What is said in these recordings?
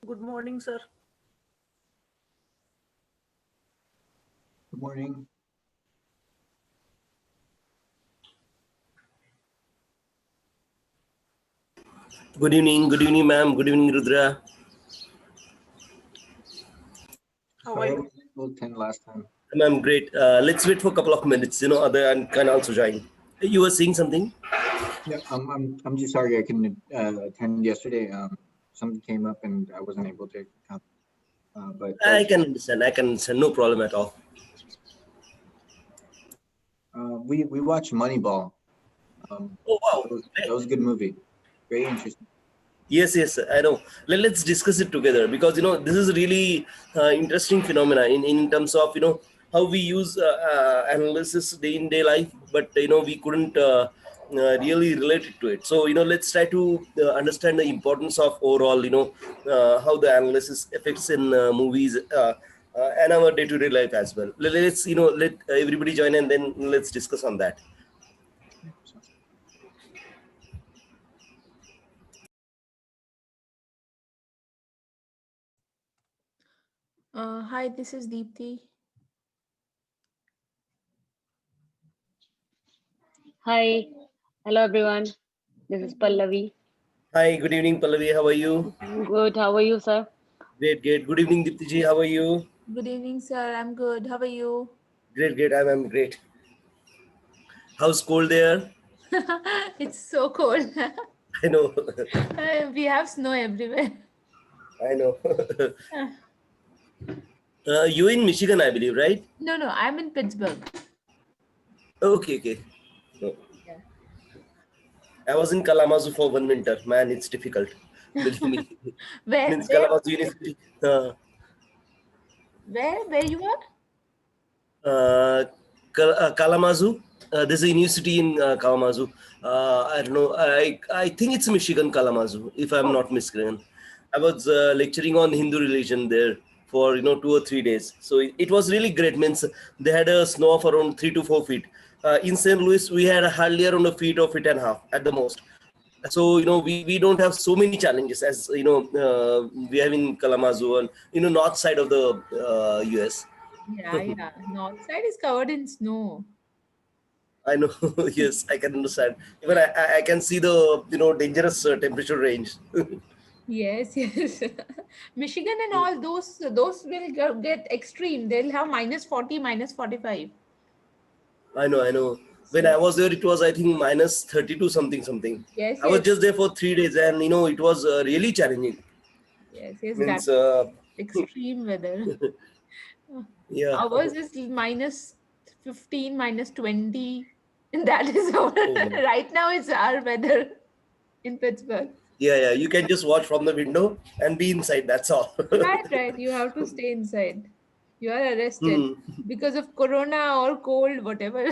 Good morning, sir. Good morning. Good evening, ma'am. Good evening, Rudra. How are you? We'll attend last time. Ma'am, great. Let's wait for a couple of minutes. Other and can also join. You were saying something? Yeah, I'm just sorry I couldn't attend yesterday. Something came up and I wasn't able to come. But I can understand. No problem at all. we watched Moneyball. Oh wow! That was a good movie. Very interesting. Yes, I know. Let's discuss it together because this is really interesting phenomena in terms of how we use analysis day in day life, but we couldn't really relate it to it. So let's try to understand the importance of overall how the analysis affects in movies and our day to day life as well. Let's let everybody join and then let's discuss on that. Hi, this is Deepthi. Hi, hello everyone. This is Pallavi. Hi, good evening, Pallavi. How are you? Good. How are you, sir? Great. Good evening, Diptiji. How are you? Good evening, sir. I'm good. How are you? Great. I'm great. How's cold there? It's so cold. I know. We have snow everywhere. I know. You in Michigan, I believe, right? No, I'm in Pittsburgh. Okay. No. Yeah. I was in Kalamazoo for one winter. Man, it's difficult. Believe me. Where Kalamazoo University. where you are? Kalamazoo. There's a university in Kalamazoo. I don't know. I think it's Michigan, Kalamazoo, if I'm not mistaken. I was lecturing on Hindu religion there for 2 or 3 days. So it was really great. Means they had a snow of around 3 to 4 feet. In St. Louis, we had hardly around a feet or feet and a half at the most. So we don't have so many challenges as we have in Kalamazoo and north side of the US. Yeah. North side is covered in snow. I know. Yes, I can understand. Even I can see the dangerous temperature range. Yes. Michigan and all those will get extreme. They'll have -40, -45. I know. When I was there, it was I think -32 something. Yes. I was just there for 3 days, and it was really challenging. Yes. Means That's extreme weather. yeah. Ours is -15, -20. And that is our Oh. right now it's our weather in Pittsburgh. Yeah. You can just watch from the window and be inside. That's all. Right. You have to stay inside. You are arrested because of corona or cold, whatever.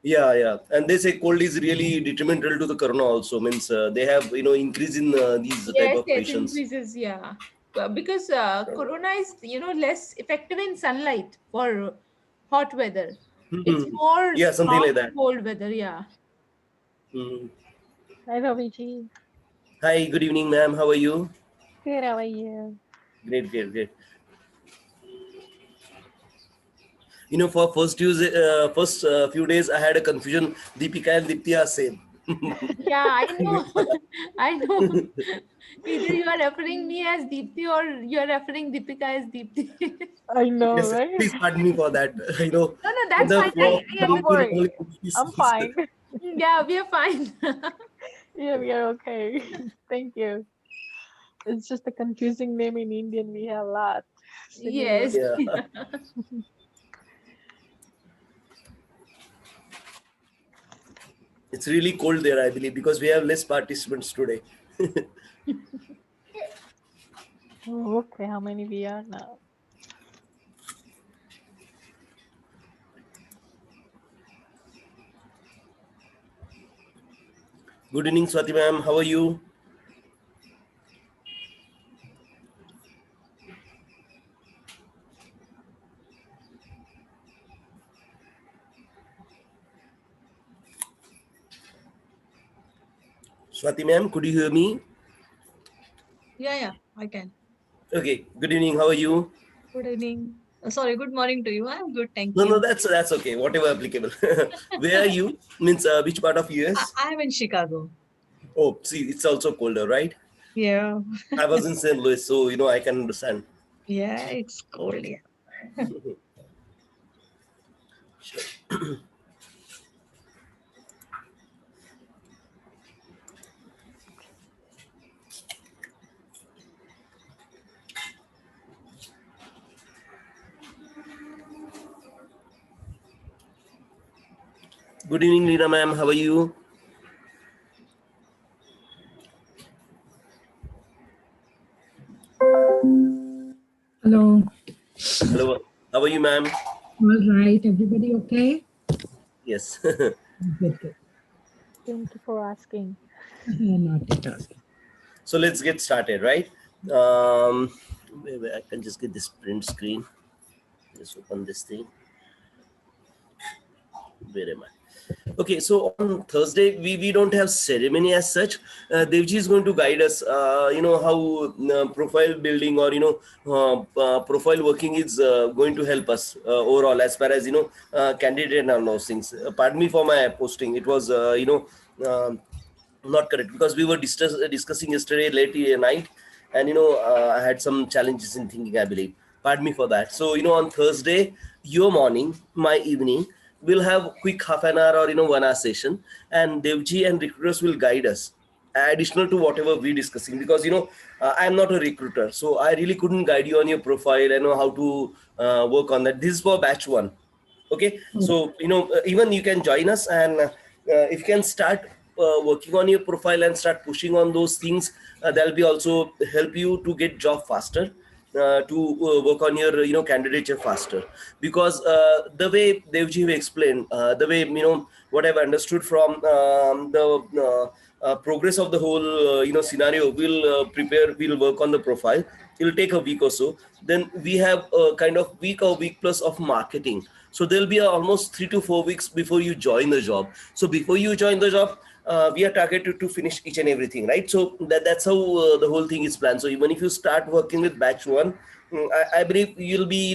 Yeah. And they say cold is really detrimental to the corona also. Means they have increase in these type of Yes, patients. increases, yeah. Because corona is less effective in sunlight for hot weather. It's more Yeah, something strong like that. in cold weather, yeah. Mhm. Hi, Raviji. Hi, good evening, ma'am. How are you? Good, how are you? Great. For first few days, I had a confusion. Deepika and Dipti are same. Yeah, I know. I know. Either you are referring me as Deepthi or you are referring Deepika as Deepthi. I know, Yes, right? please pardon me for that. No, In that's the fine. flow, I Don't worry. I'm fine. Yeah, we are fine. Yeah, we are okay. Thank you. It's just a confusing name in Indian. We have a lot similar. Yes. Yeah. It's really cold there, I believe, because we have less participants today. Oh, okay, how many we are now? Good evening, Swati ma'am. How are you? Swati ma'am, could you hear me? Yeah. I can. Okay. Good evening. How are you? Good evening. Sorry, good morning to you. I'm good, thank No, you. that's okay. Whatever applicable. Where are you? Means which part of US? I'm in Chicago. Oh, see, it's also colder, right? Yeah. I was in St. Louis, so I can understand. Yeah, it's cold. Yeah. Sure. Good evening, Lina ma'am. How are you? Hello. Hello. How are you, ma'am? All right. Everybody okay? Yes. Good, good. Thank you for asking. Not at all. So let's get started, right? Maybe I can just get this print screen. Just open this thing. Where am I? Okay, so on Thursday, we don't have ceremony as such. Devji is going to guide us, how profile building or, profile working is going to help us overall as far as, candidate and all those things. Pardon me for my posting. It was, not correct because we were discussing yesterday late night, and I had some challenges in thinking, I believe. Pardon me for that. So on Thursday, your morning, my evening, we'll have quick half an hour or 1 hour session, and Devji and recruiters will guide us additional to whatever we're discussing, because I'm not a recruiter, so I really couldn't guide you on your profile. I know how to work on that. This is for batch 1. Okay, so even you can join us, and if you can start working on your profile and start pushing on those things, that'll be also help you to get job faster, to work on your candidature faster. Because the way Devji explained, the way what I've understood from the progress of the whole scenario, we'll work on the profile. It'll take a week or so. Then we have a kind of week or week plus of marketing. So there'll be almost 3 to 4 weeks before you join the job. So before you join the job, we are targeted to finish each and everything, right? So that's how the whole thing is planned. So even if you start working with batch 1, I believe you'll be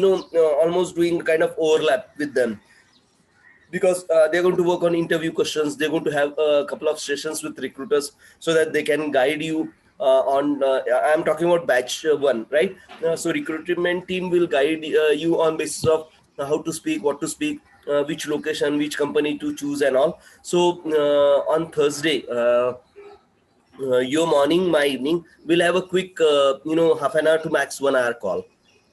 almost doing kind of overlap with them, because they're going to work on interview questions. They're going to have a couple of sessions with recruiters so that they can guide you on I'm talking about batch 1, right? So recruitment team will guide you on basis of how to speak, what to speak, which location, which company to choose and all. So on Thursday, your morning, my evening, we'll have a quick half an hour to max 1 hour call.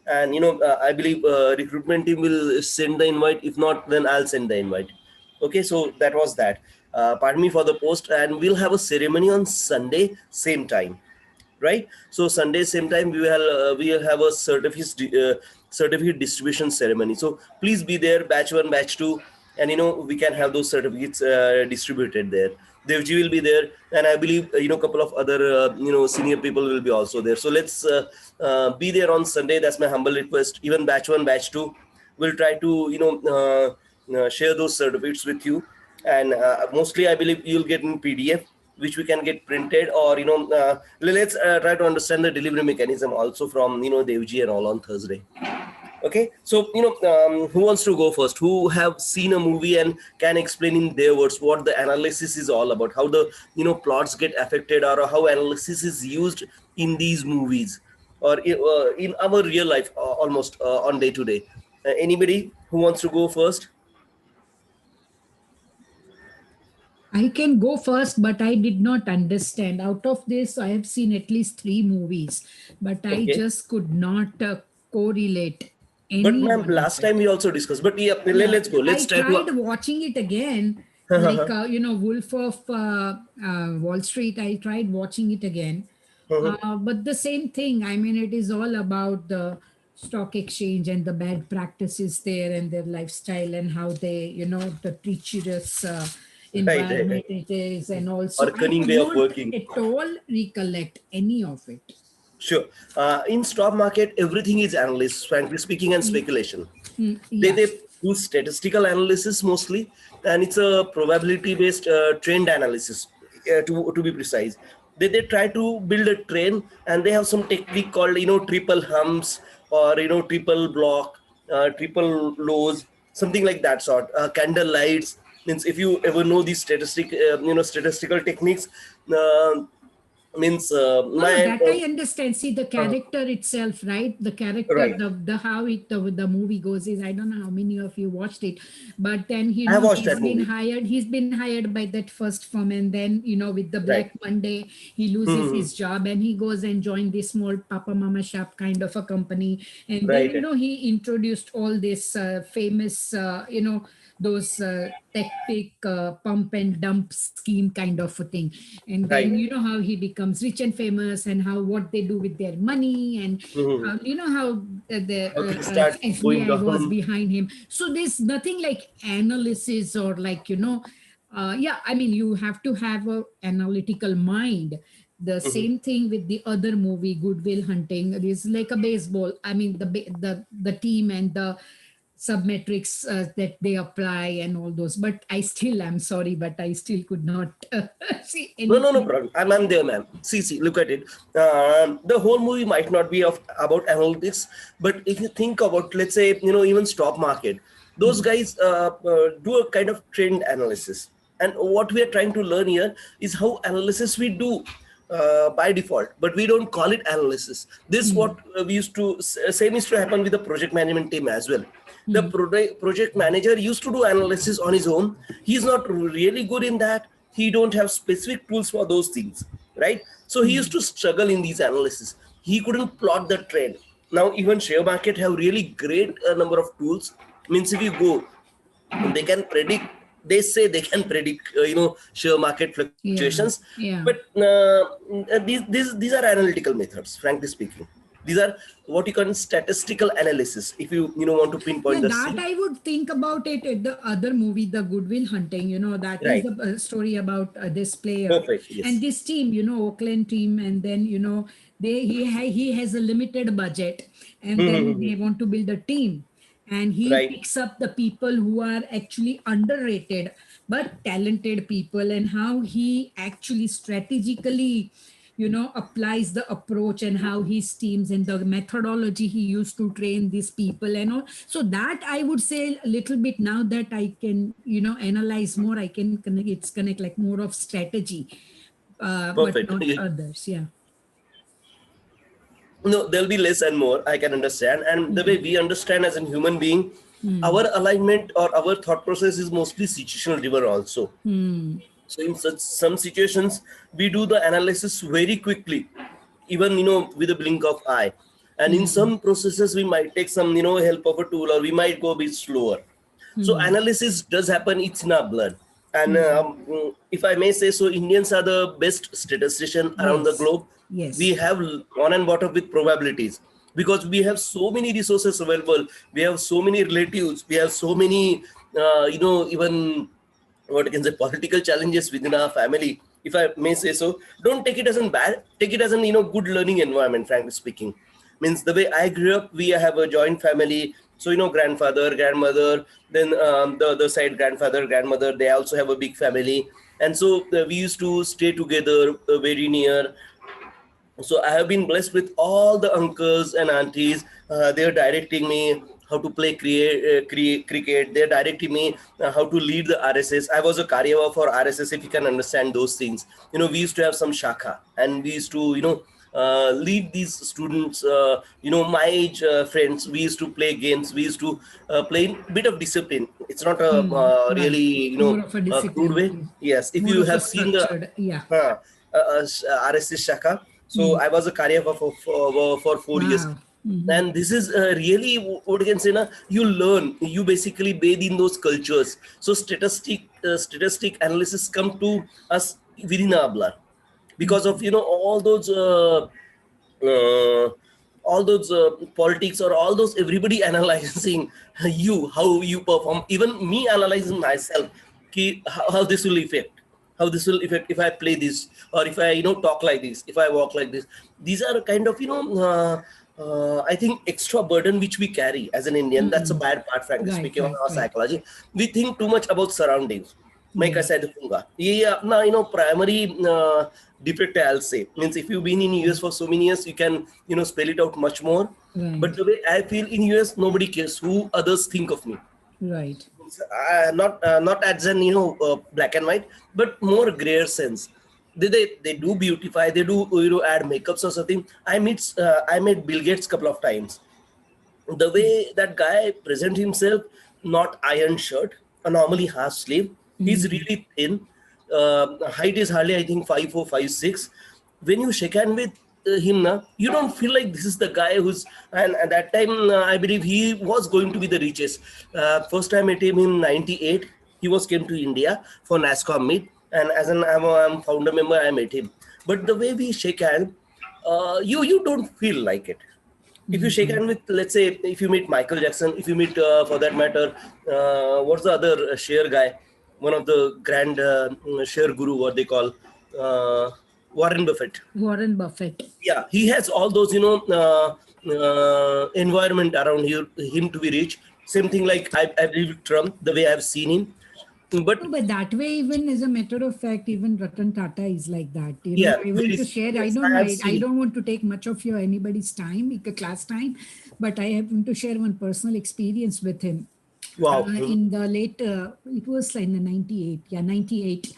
And I believe recruitment team will send the invite. If not, then I'll send the invite. Okay, so that was that. Pardon me for the post. And we'll have a ceremony on Sunday same time, right? So Sunday same time, we will have a certificate distribution ceremony. So please be there, batch 1, batch 2, and we can have those certificates distributed there. Devji will be there, and I believe couple of other senior people will be also there. So let's be there on Sunday. That's my humble request. Even batch 1, batch 2, we'll try to share those certificates with you. And mostly I believe you'll get in PDF, which we can get printed, or let's try to understand the delivery mechanism also from Devji and all on Thursday. Okay, so who wants to go first? Who have seen a movie and can explain in their words what the analysis is all about, how the plots get affected, or how analysis is used in these movies, or in our real life, almost on day to day. Anybody who wants to go first? I can go first, but I did not understand. Out of this, I have seen at least 3 movies, but I Okay. just could not correlate But any ma'am, one of last it. time we also discussed. But yeah, let's go. Let's I try tried to. watching it again, like Wolf of Wall Street. I tried watching it again, but the same thing. I mean, it is all about the stock exchange and the bad practices there and their lifestyle and how they, the treacherous Right, right, environment right. it is, and also Or I cunning could way of not working. at all recollect any of it. Sure. In stock market, everything is analysis, frankly speaking, and speculation. They Yeah. do statistical analysis mostly, and it's a probability-based trend analysis, to be precise. They try to build a train, and they have some technique called, triple humps, or, triple block, triple lows, something like that sort. Candle lights, means if you ever know these statistical techniques, means No, my that I understand. See, the character itself, right? The character, right. the how it the movie goes is, I don't know how many of you watched it, but then I have watched that movie. He's been hired by that first firm, and then with the Right. Black Monday, he loses his job and he goes and joined this small Papa Mama shop kind of a company, and Right. then he introduced all this famous those tactic pump and dump scheme kind of a thing, and then Right. how he becomes rich and famous, and how what they do with their money, and how the How things start going FBI was down. behind him. So there's nothing like analysis, or like yeah, I mean, you have to have a analytical mind. The same thing with the other movie, Goodwill Hunting. It is like a baseball. I mean, the team and the submetrics that they apply and all those. But I'm sorry, but I still could not see anything. No problem. I'm there, ma'am. See, look at it. The whole movie might not be about analytics, but if you think about, let's say, even stock market, those guys do a kind of trend analysis. And what we are trying to learn here is how analysis we do by default, but we don't call it analysis. This is what we used to, same used to happen with the project management team as well. The project manager used to do analysis on his own. He's not really good in that. He don't have specific tools for those things, right? So he used to struggle in these analysis. He couldn't plot the trend. Now even share market have really great number of tools. Means if you go, they can predict. They say they can predict, share market fluctuations. Yeah. But these are analytical methods, frankly speaking. These are what you call statistical analysis. If you want to pinpoint that I would think about it at the other movie, the Goodwill Hunting. That Right. is a story about this player. Perfect, yes. And this team, Oakland team, and then he has a limited budget, and then they want to build a team, and he Right. picks up the people who are actually underrated but talented people, and how he actually strategically applies the approach, and how his teams and the methodology he used to train these people and all. So that I would say a little bit, now that I can analyze more, I can connect like more of strategy, but Perfect. not Yeah. others. Yeah. No, there'll be less and more, I can understand. And the way we understand as a human being, our alignment or our thought process is mostly situational driven also. So in some situations, we do the analysis very quickly, even, with a blink of eye. And in some processes, we might take some, help of a tool, or we might go a bit slower. So analysis does happen, it's in our blood. And if I may say so, Indians are the best statistician around the Yes. globe. Yes. We have on and bottom with probabilities, because we have so many resources available. We have so many relatives. We have so many, even what I can say, political challenges within our family, if I may say so. Don't take it as bad. Take it as an good learning environment, frankly speaking. Means the way I grew up, we have a joint family. So grandfather, grandmother, then the other side, grandfather, grandmother, they also have a big family. And so we used to stay together very near. So I have been blessed with all the uncles and aunties. They're directing me how to play cricket. They're directing me how to lead the RSS. I was a Karyava for RSS, if you can understand those things. We used to have some shakha, and we used to, lead these students, my age friends. We used to play games. We used to play in bit of discipline. It's not a Right. really, More of a crude discipline. way. Yes, if More you of a have seen the structured, yeah. RSS shakha. So I was a Karyava for 4 years. Wow. And this is really what you can say, you learn, you basically bathe in those cultures. So statistic analysis come to us within our blood, because of all those politics, or all those everybody analyzing you, how you perform, even me analyzing myself, how this will affect. How this will affect if I play this, or if I talk like this, if I walk like this. These are kind of I think extra burden which we carry as an Indian. That's a bad part, frankly Right, speaking, of right, our right. psychology. We think too much about surroundings. मैं कैसा दिखूंगा ये अपना primary defect I'll say. Means if you've been in US for so many years, you can spell it out much more. Right. But the way I feel in US, nobody cares who others think of me. Right. Not as an black and white, but more grayer sense. They do beautify, they do add makeups or something. I met Bill Gates couple of times. The way that guy present himself, not iron shirt, a normally half sleeve. He's really thin. Height is hardly, I think, 5'4", 5'6". When you shake hand with him, you don't feel like this is the guy who's. And at that time, I believe he was going to be the richest. First time I met him in '98. He came to India for NASCOM meet, and as I'm founder member, I met him. But the way we shake hand, you don't feel like it. If you shake hand with, let's say, if you meet Michael Jackson, if you meet, for that matter, what's the other share guy? One of the grand share guru, what they call, Warren Buffett. Warren Buffett. Yeah, he has all those, environment around him to be rich. Same thing like I believe with Trump, the way I've seen him. But that way, even as a matter of fact, even Ratan Tata is like that. Yeah, I want to share. yes, I don't want to take much of anybody's time, class time, but I have to share one personal experience with him. Wow. In the late, it was in the 98. Yeah, 98.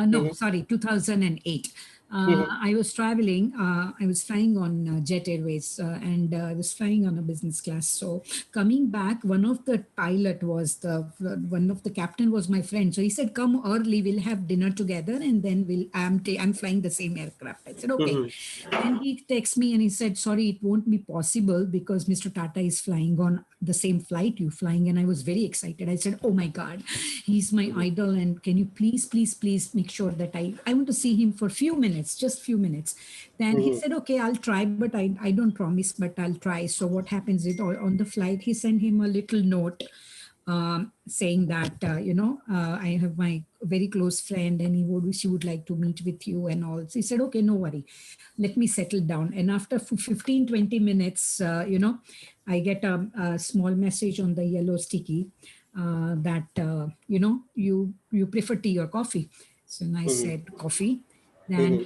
No, sorry, 2008. I was traveling. I was flying on Jet Airways, and I was flying on a business class. So coming back, one of the captain was my friend. So he said, "Come early. We'll have dinner together, and then I'm flying the same aircraft." I said, "Okay." And he texted me and he said, "Sorry, it won't be possible because Mr. Tata is flying on the same flight you're flying." And I was very excited. I said, "Oh my God, he's my idol. And can you please make sure that I want to see him for a few minutes, just few minutes." Then he said, "Okay, I'll try, but I don't promise, but I'll try." So what happens is on the flight, he sent him a little note saying that, I have my very close friend and she would like to meet with you and all. So he said, "Okay, no worry. Let me settle down." And after 15, 20 minutes, I get a small message on the yellow sticky that, you prefer tea or coffee. So I said, "Coffee." Then,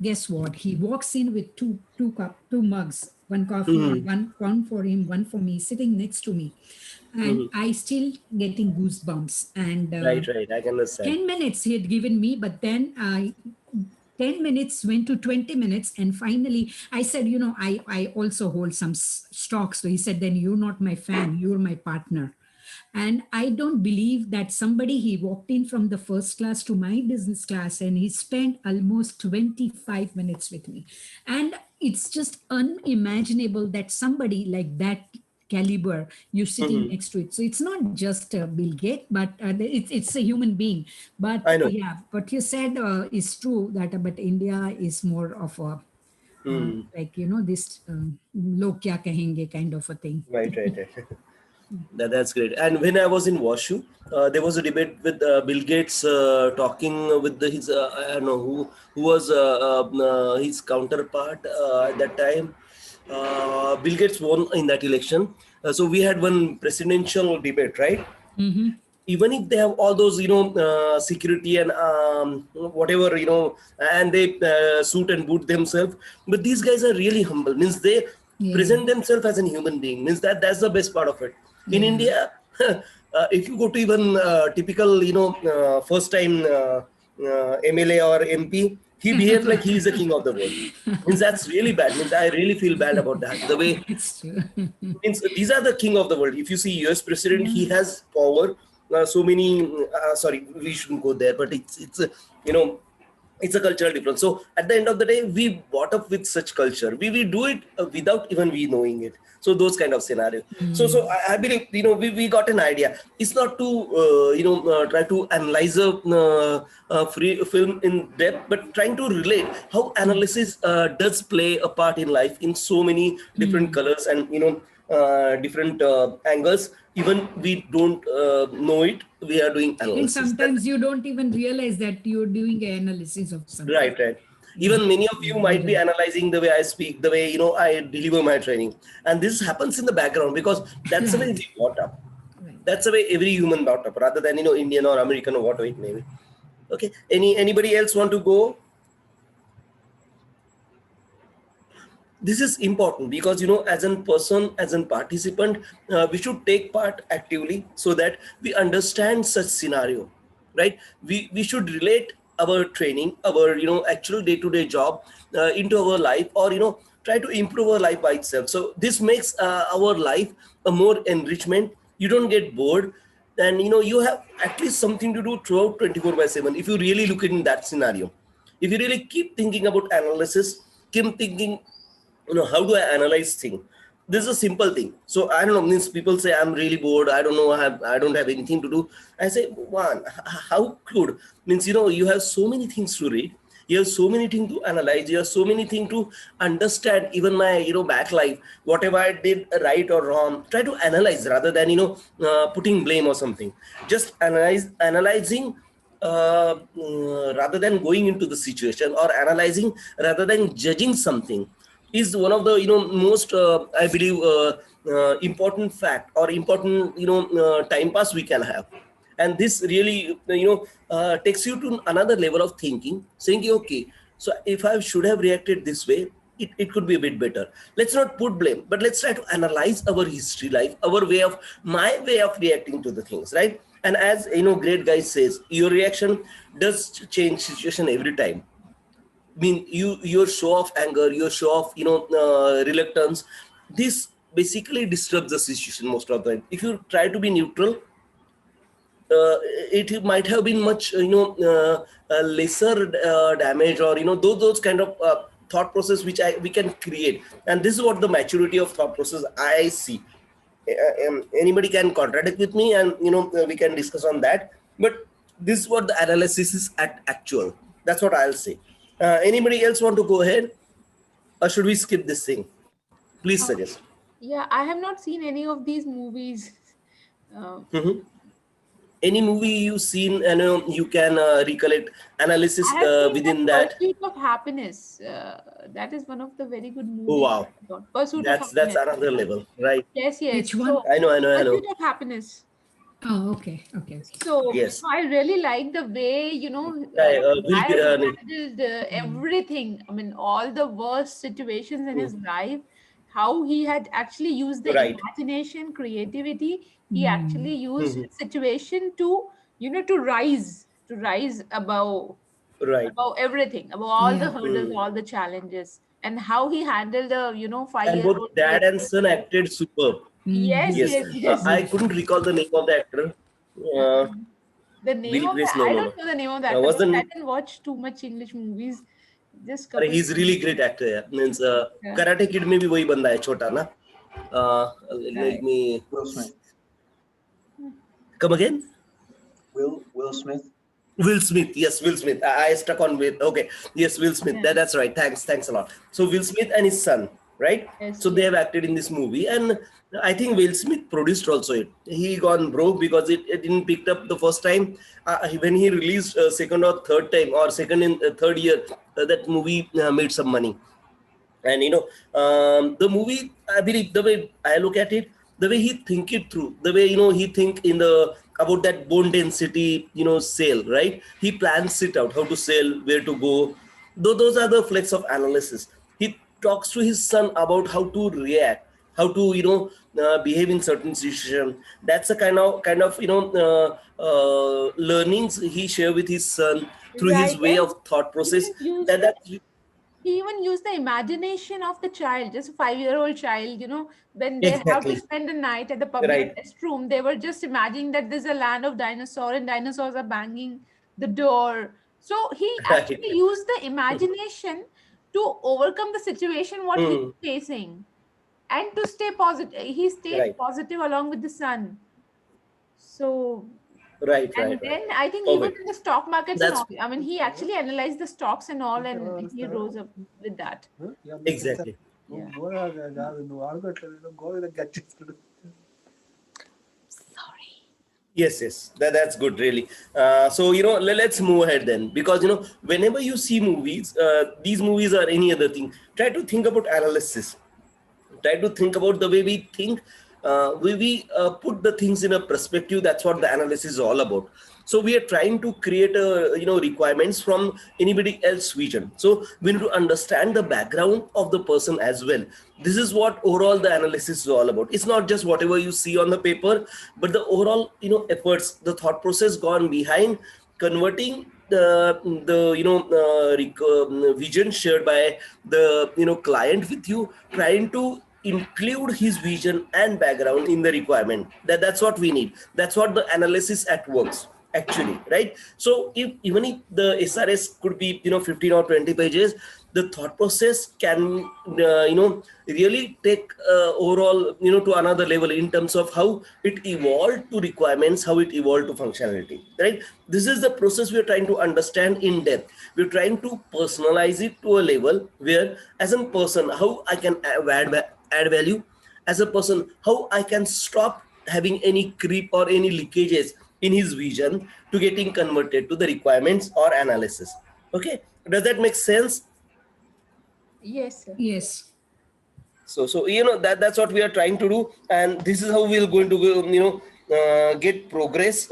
guess what? He walks in with two mugs, one coffee, one for him, one for me, sitting next to me. And I still getting goosebumps. And Right, I can understand. 10 minutes he had given me, but then 10 minutes went to 20 minutes. And finally, I said, I also hold some stocks. So he said, "Then you're not my fan, you're my partner." And I don't believe that he walked in from the first class to my business class and he spent almost 25 minutes with me. And it's just unimaginable that somebody like that caliber, you're sitting next to it. So it's not just Bill Gates, but it's a human being. But I know. yeah, what you said is true that, but India is more of a, this log kya kahenge kind of a thing. Right. That's great. And when I was in WashU, there was a debate with Bill Gates talking with his, I don't know who was his counterpart at that time. Bill Gates won in that election. So we had one presidential debate, right? Even if they have all those, security and whatever, and they suit and boot themselves, but these guys are really humble. Means they present themselves as a human being. Means that's the best part of it. In India, if you go to even typical, first time MLA or MP, he behaves like he is the king of the world. Means that's really bad. Means I really feel bad about that. The way means these are the king of the world. If you see US president, he has power. So many. Sorry, we shouldn't go there. But it's it's a cultural difference. So at the end of the day, we brought up with such culture. We do it without even we knowing it. So those kind of scenario. So I believe we got an idea. It's not to try to analyze a free film in depth, but trying to relate how analysis does play a part in life in so many different colors and different angles. Even we don't know it, we are doing analysis. And sometimes you don't even realize that you're doing an analysis of something. Right. Even many of you might be analyzing the way I speak, the way I deliver my training, and this happens in the background because that's the way we got up. Right. That's the way every human brought up, rather than Indian or American or whatever it may be. Okay. Anybody else want to go? This is important because as a person, as a participant, we should take part actively so that we understand such scenario, right? We should relate our training, our actual day-to-day job into our life, or try to improve our life by itself. So this makes our life a more enrichment. You don't get bored, and you have at least something to do throughout 24/7. If you really look in that scenario, if you really keep thinking about analysis, keep thinking, how do I analyze things? This is a simple thing. So I don't know, means people say I'm really bored, I don't know, I don't have anything to do. I say, one, how could, means you have so many things to read, you have so many things to analyze, you have so many things to understand, even my back life, whatever I did right or wrong, try to analyze rather than putting blame or something. Just analyzing rather than going into the situation, or analyzing rather than judging something, is one of the most I believe important fact or important time pass we can have. And this really takes you to another level of thinking, saying, okay, so if I should have reacted this way, it could be a bit better. Let's not put blame, but let's try to analyze our history life, my way of reacting to the things, right? And as great guy says, your reaction does change situation every time. I mean, your show of anger, your show of reluctance, this basically disturbs the situation most of the time. If you try to be neutral, it might have been much lesser damage, or those kind of thought process which we can create. And this is what the maturity of thought process I see. Anybody can contradict with me, and we can discuss on that. But this is what the analysis is actual. That's what I'll say. Anybody else want to go ahead, or should we skip this thing? Please suggest. Yeah, I have not seen any of these movies. Any movie you've seen and you can recollect analysis I have seen within The that? Pursuit of Happiness. That is one of the very good movies. Oh wow, Pursuit of that's Happiness. another level, right? Yes, yes. Which one? So, I know. Pursuit of Happiness. Oh, okay. So Yes. I really like the way Will I handled Mm. everything. I mean, all the worst situations in his life. How he had actually used the Right. imagination, creativity. He Mm. actually used Mhm. situation to to rise above Right. everything, above all the Yeah. hurdles, all the challenges, and how he handled the And 5-year-old both dad and son acted superb. Yes, Yes. yes, yes. I couldn't recall the name of the actor. The name Billy of Grace, the no. I don't know the name of the actor. Was Because the I didn't watch too much English movies. Just अरे couple. he's really great actor. Yeah. Means Yeah. Karate Kid में भी वही बंदा है छोटा ना. Let Right. me Will Smith. come again. Will Smith. Will Smith, yes, Will Smith. I stuck on with. Okay, yes, Will Smith. Yeah. That's right. Thanks a lot. So Will Smith and his son, right? Yes, So they have acted in this movie, and I think Will Smith produced also it. He gone broke because it didn't picked up the first time. When he released second or third time, or second in third year, that movie made some money. And the movie, I believe, the way I look at it, the way he think it through, the way he think in the about that bone density sale, right? He plans it out, how to sell, where to go. Those are the flex of analysis. He talks to his son about how to react, how to behave in certain situation. That's a kind of learnings he share with his son through his Right, way and of thought process. even used That he even used the imagination of the child, just a 5-year-old child, when they have to Exactly. spend the night at the public Right. restroom, they were just imagining that there's a land of dinosaurs and dinosaurs are banging the door. So he actually Right. used the imagination to overcome the situation what he's Hmm. facing, and to stay positive. He stayed Right. positive along with the son. So Right. and then I think even Perfect. in the stock markets That's- and all, I mean, he actually analyzed the stocks and all, and he rose up with that. Exactly. Yeah. Yes. That's good, really. So let's move ahead then, because whenever you see movies, these movies or any other thing, try to think about analysis. Try to think about the way we think we put the things in a perspective. That's what the analysis is all about. So we are trying to create requirements from anybody else's vision. So we need to understand the background of the person as well. This is what overall the analysis is all about. It's not just whatever you see on the paper, but the overall efforts, the thought process gone behind converting the vision shared by the client with you, trying to include his vision and background in the requirement. That's what we need. That's what the analysis at works actually, right? So even if the SRS could be 15 or 20 pages, the thought process can really take overall to another level in terms of how it evolved to requirements, how it evolved to functionality, right? This is the process we are trying to understand in depth. We're trying to personalize it to a level where, as a person, how I can add value, as a person, how I can stop having any creep or any leakages in his vision to getting converted to the requirements or analysis. Okay, does that make sense? Yes, sir. Yes. So that's what we are trying to do, and this is how we're going to get progress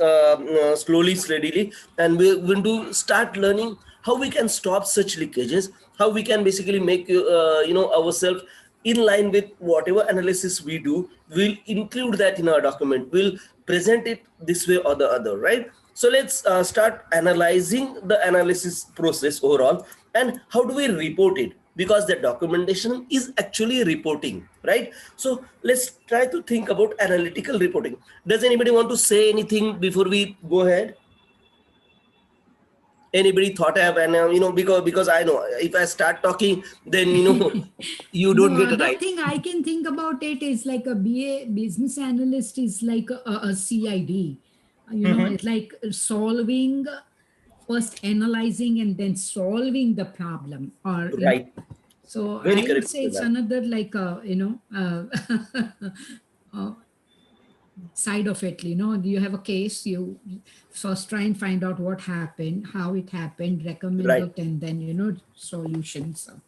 slowly, steadily, and we're going to start learning how we can stop such leakages, how we can basically make ourselves in line with whatever analysis we do. We'll include that in our document. We'll present it this way or the other, right? So let's start analyzing the analysis process overall, and how do we report it? Because the documentation is actually reporting, right? So let's try to think about analytical reporting. Does anybody want to say anything before we go ahead? Anybody thought of, and because I know if I start talking, then you don't get it The right. thing I can think about it is like a BA business analyst is like a CID. It's like solving, first analyzing and then solving the problem, or Right. so Very I would correct, say it's Siddharth. another like side of it. You have a case, you first try and find out what happened, how it happened, recommend Right. it, and then solutions. So,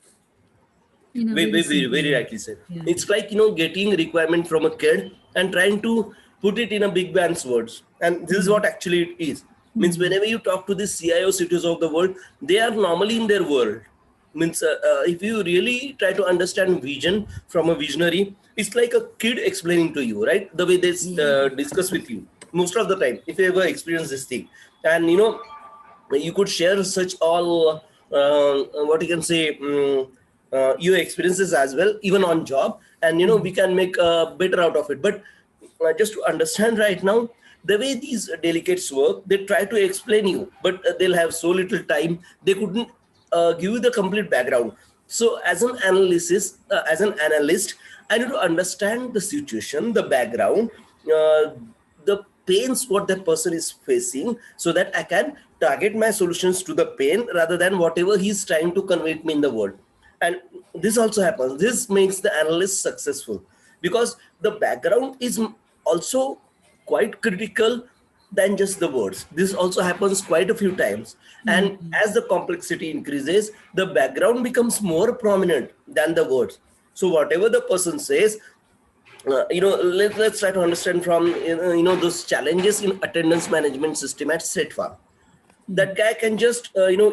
Very rightly said. Yeah. It's like getting requirement from a kid and trying to put it in a big man's words, and this is what actually it is. Means whenever you talk to the CIO cities of the world, they are normally in their world. Means if you really try to understand vision from a visionary, it's like a kid explaining to you, right? The way they discuss with you most of the time, if you ever experience this thing. And you could share such all what you can say your experiences as well, even on job, and we can make better out of it. But just to understand right now, the way these delegates work, they try to explain you, but they'll have so little time, they couldn't give you the complete background. So as an analyst, I need to understand the situation, the background, the pains what that person is facing, so that I can target my solutions to the pain rather than whatever he's trying to convey me in the world. And this also happens. This makes the analyst successful, because the background is also quite critical than just the words. This also happens quite a few times. And as the complexity increases, the background becomes more prominent than the words. So whatever the person says, let's try to understand from those challenges in attendance management system at State Farm. That guy can just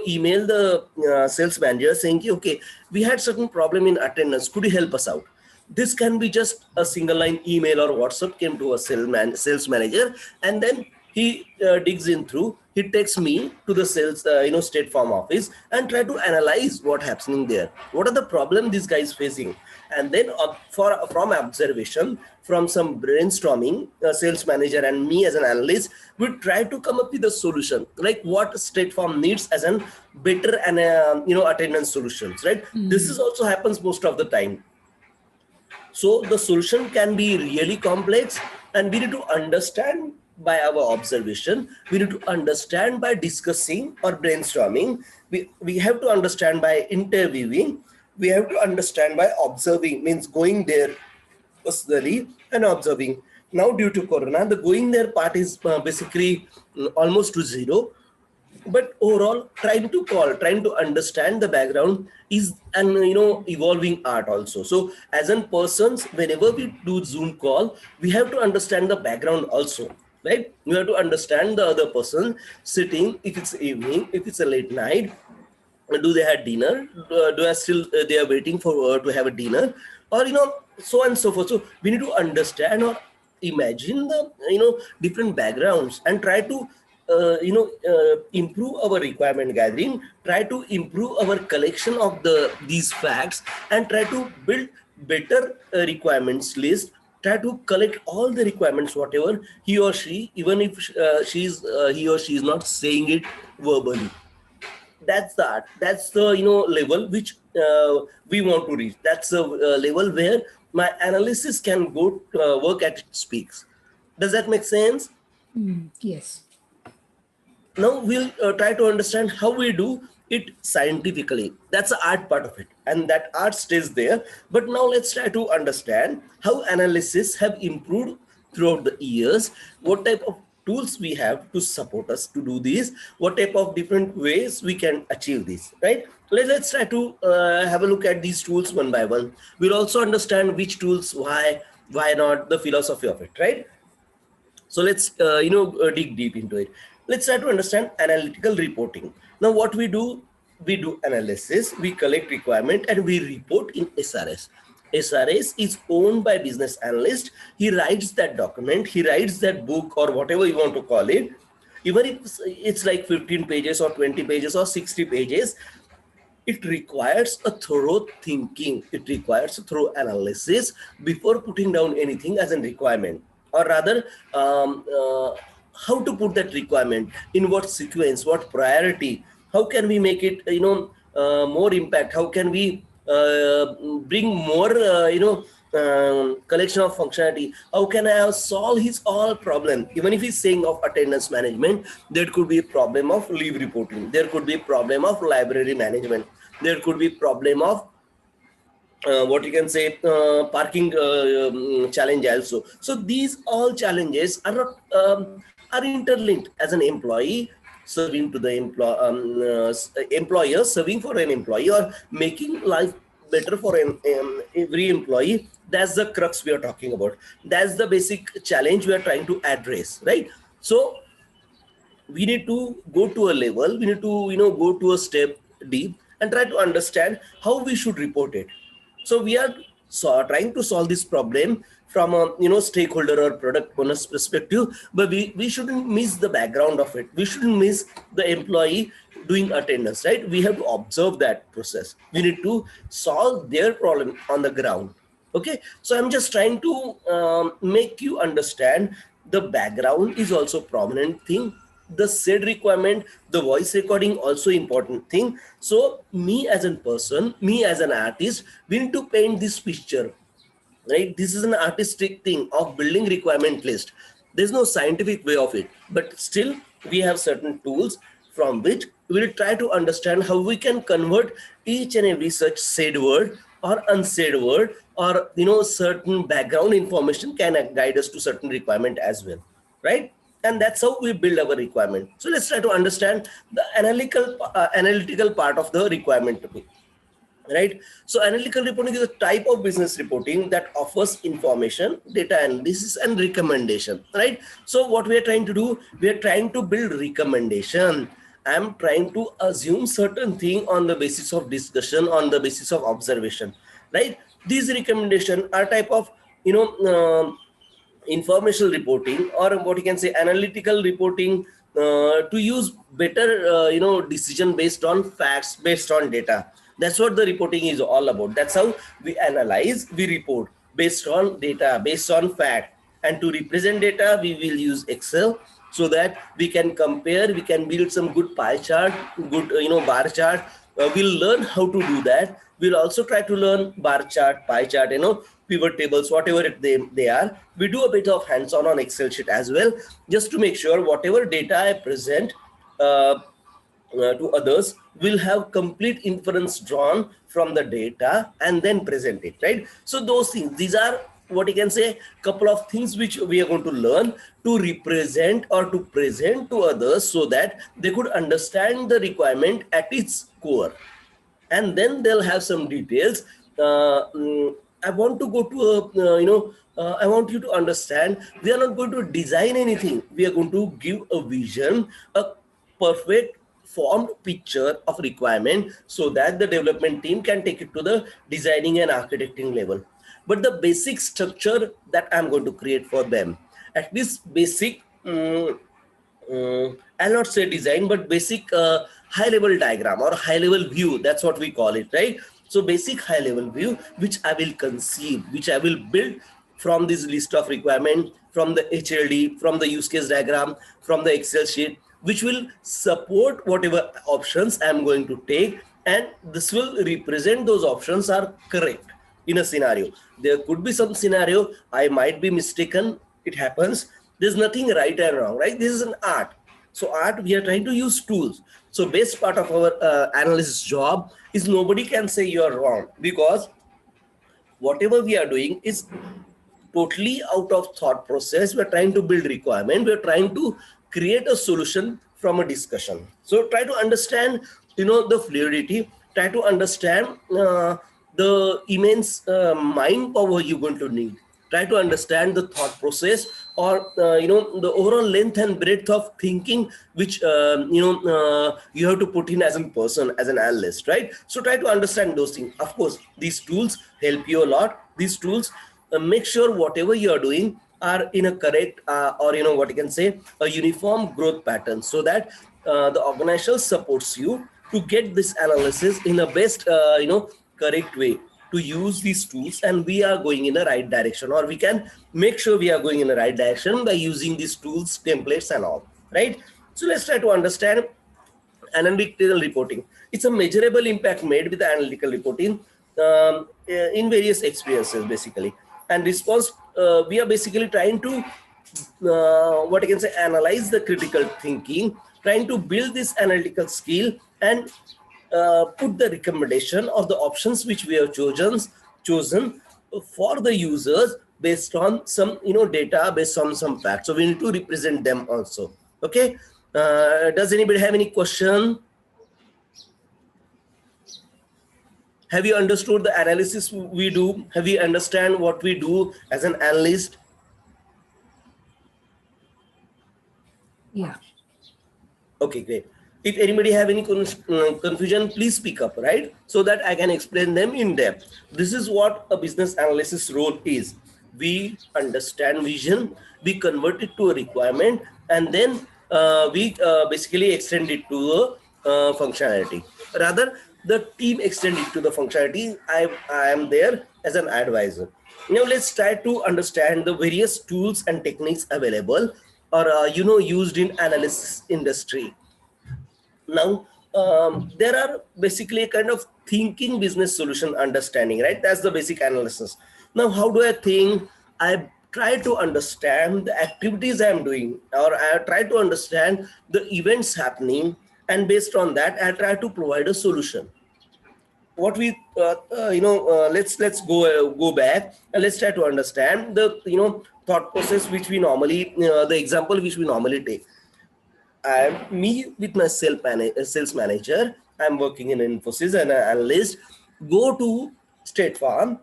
email the sales manager saying, okay, we had certain problem in attendance, could you help us out? This can be just a single line email or WhatsApp came to a sales manager, and then he digs in through. He takes me to the sales State Farm office and try to analyze what's happening there. What are the problem this guy is facing? And then from observation, from some brainstorming, sales manager and me as an analyst, we try to come up with a solution, like what State Farm needs as an better and attendance solutions, right? This is also happens most of the time. So the solution can be really complex, and we need to understand by our observation, we need to understand by discussing or brainstorming, we have to understand by interviewing, we have to understand by observing, means going there personally and observing. Now due to Corona, the going there part is basically almost to zero. But overall, trying to understand the background is an evolving art also. So as in persons, whenever we do Zoom call, we have to understand the background also, right? We have to understand the other person sitting, if it's evening, if it's a late night, do they have dinner, do I still they are waiting for to have a dinner, or so on and so forth. So we need to understand or imagine the different backgrounds and try to improve our requirement gathering, try to improve our collection of these facts, and try to build better requirements list, try to collect all the requirements whatever he or she, even if he or she is not saying it verbally. That's the art, that's the level which we want to reach. That's a level where my analysis can go work at its speaks. Does that make sense? Yes. Now we'll try to understand how we do it scientifically. That's the art part of it, and that art stays there. But now let's try to understand how analysis have improved throughout the years, what type of tools we have to support us to do this, what type of different ways we can achieve this, right? Let's try to have a look at these tools one by one. We'll also understand which tools, why not, the philosophy of it, right? So let's dig deep into it. Let's try to understand analytical reporting. Now what we do analysis, we collect requirement, and we report in SRS. SRS is owned by business analyst. He writes that document, he writes that book, or whatever you want to call it. Even if it's like 15 pages or 20 pages or 60 pages, it requires a thorough thinking. It requires a thorough analysis before putting down anything as a requirement, or rather how to put that requirement, in what sequence, what priority, how can we make it more impact, how can we bring more collection of functionality, how can I solve his all problem. Even if he's saying of attendance management, there could be a problem of leave reporting, there could be a problem of library management, there could be problem of what you can say parking challenge also. So these all challenges are not are interlinked. As an employee serving to the employer serving for an employee, or making life better for every employee, that's the crux we are talking about. That's the basic challenge we are trying to address, right? So we need to go to a level, we need to go to a step deep and try to understand how we should report it. So we are trying to solve this problem from a stakeholder or product owner's perspective, but we shouldn't miss the background of it. We shouldn't miss the employee doing attendance, right? We have to observe that process. We need to solve their problem on the ground. Okay, so I'm just trying to make you understand the background is also prominent thing. The said requirement, the voice recording also important thing. So me as a person, me as an artist, we need to paint this picture, right? This is an artistic thing of building requirement list. There's no scientific way of it, but still we have certain tools from which we'll try to understand how we can convert each and every such said word or unsaid word, or certain background information can guide us to certain requirement as well, right? And that's how we build our requirement. So let's try to understand the analytical part of the requirement topic, right? So analytical reporting is a type of business reporting that offers information, data analysis, and recommendation, right? So what we are trying to do, we are trying to build recommendation. I'm trying to assume certain thing on the basis of discussion, on the basis of observation, right? These recommendations are type of informational reporting, or what you can say analytical reporting, to use better decision based on facts, based on data. That's what the reporting is all about. That's how we analyze, we report based on data, based on fact. And to represent data, we will use Excel, so that we can compare, we can build some good pie chart, good bar chart. We'll learn how to do that. We'll also try to learn bar chart, pie chart, pivot tables, whatever they are. We do a bit of hands-on on Excel sheet as well, just to make sure whatever data I present to others will have complete inference drawn from the data and then present it, right? So those things, these are what you can say, couple of things which we are going to learn to represent or to present to others so that they could understand the requirement at its core. And then they'll have some details. I want to go to I want you to understand, we are not going to design anything. We are going to give a vision, a perfect formed picture of requirement so that the development team can take it to the designing and architecting level. But the basic structure that I'm going to create for them, at least basic, I'll not say design, but basic high level diagram or high level view. That's what we call it, right? So basic high level view, which I will conceive, which I will build from this list of requirement, from the HLD, from the use case diagram, from the Excel sheet, which will support whatever options I'm going to take. And this will represent those options are correct in a scenario. There could be some scenario, I might be mistaken. It happens. There's nothing right and wrong, right? This is an art. So art, we are trying to use tools. So best part of our analyst's job is nobody can say you are wrong, because whatever we are doing is totally out of thought process. We're trying to build requirement. We're trying to create a solution from a discussion. So try to understand, the fluidity, try to understand the immense mind power you're going to need. Try to understand the thought process or, the overall length and breadth of thinking, which, you have to put in as a person, as an analyst, right? So try to understand those things. Of course, these tools help you a lot. These tools make sure whatever you are doing are in a correct or, what you can say, a uniform growth pattern, so that the organization supports you to get this analysis in the best, correct way to use these tools, and we are going in the right direction, or we can make sure we are going in the right direction by using these tools, templates and all, right? So let's try to understand analytical reporting. It's a measurable impact made with the analytical reporting in various experiences, basically. And response, we are basically trying to, what I can say, analyze the critical thinking, trying to build this analytical skill and put the recommendation of the options which we have chosen for the users based on some, data, based on some facts. So we need to represent them also. Okay. Does anybody have any question? Have you understood the analysis we do? Have you understand what we do as an analyst? Yeah. Okay, great. If anybody have any confusion, please speak up, right? So that I can explain them in depth. This is what a business analysis role is. We understand vision, we convert it to a requirement, and then we basically extend it to a functionality. Rather, the team extend it to the functionality. I am there as an advisor. Now let's try to understand the various tools and techniques available or used in analysis industry. Now, there are basically a kind of thinking business solution understanding, right? That's the basic analysis. Now, how do I think? I try to understand the activities I'm doing, or I try to understand the events happening, and based on that, I try to provide a solution. What we, let's go back and let's try to understand the, thought process which we normally, the example which we normally take. Me with my sales manager, I'm working in Infosys and an analyst, go to State Farm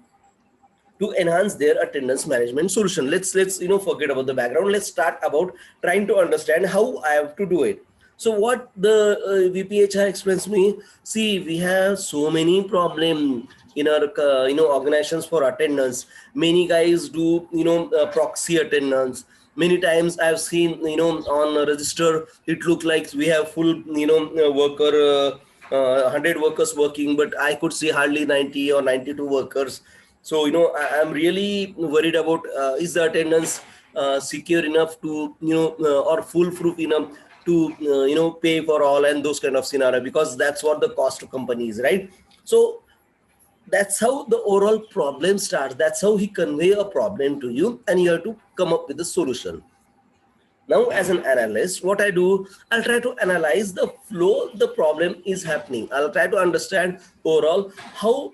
to enhance their attendance management solution. Let's forget about the background. Let's start about trying to understand how I have to do it. So what the VPHR explains me, see, we have so many problems in our organizations for attendance. Many guys do proxy attendance. Many times I've seen on a register it look like we have full worker 100 workers working, but I could see hardly 90 or 92 workers. So I'm really worried about is the attendance secure enough to or foolproof enough to pay for all and those kind of scenario, because that's what the cost to company is, right? So that's how the overall problem starts. That's how he convey a problem to you, and you have to come up with a solution. Now, as an analyst, what I do, I'll try to analyze the flow the problem is happening. I'll try to understand overall how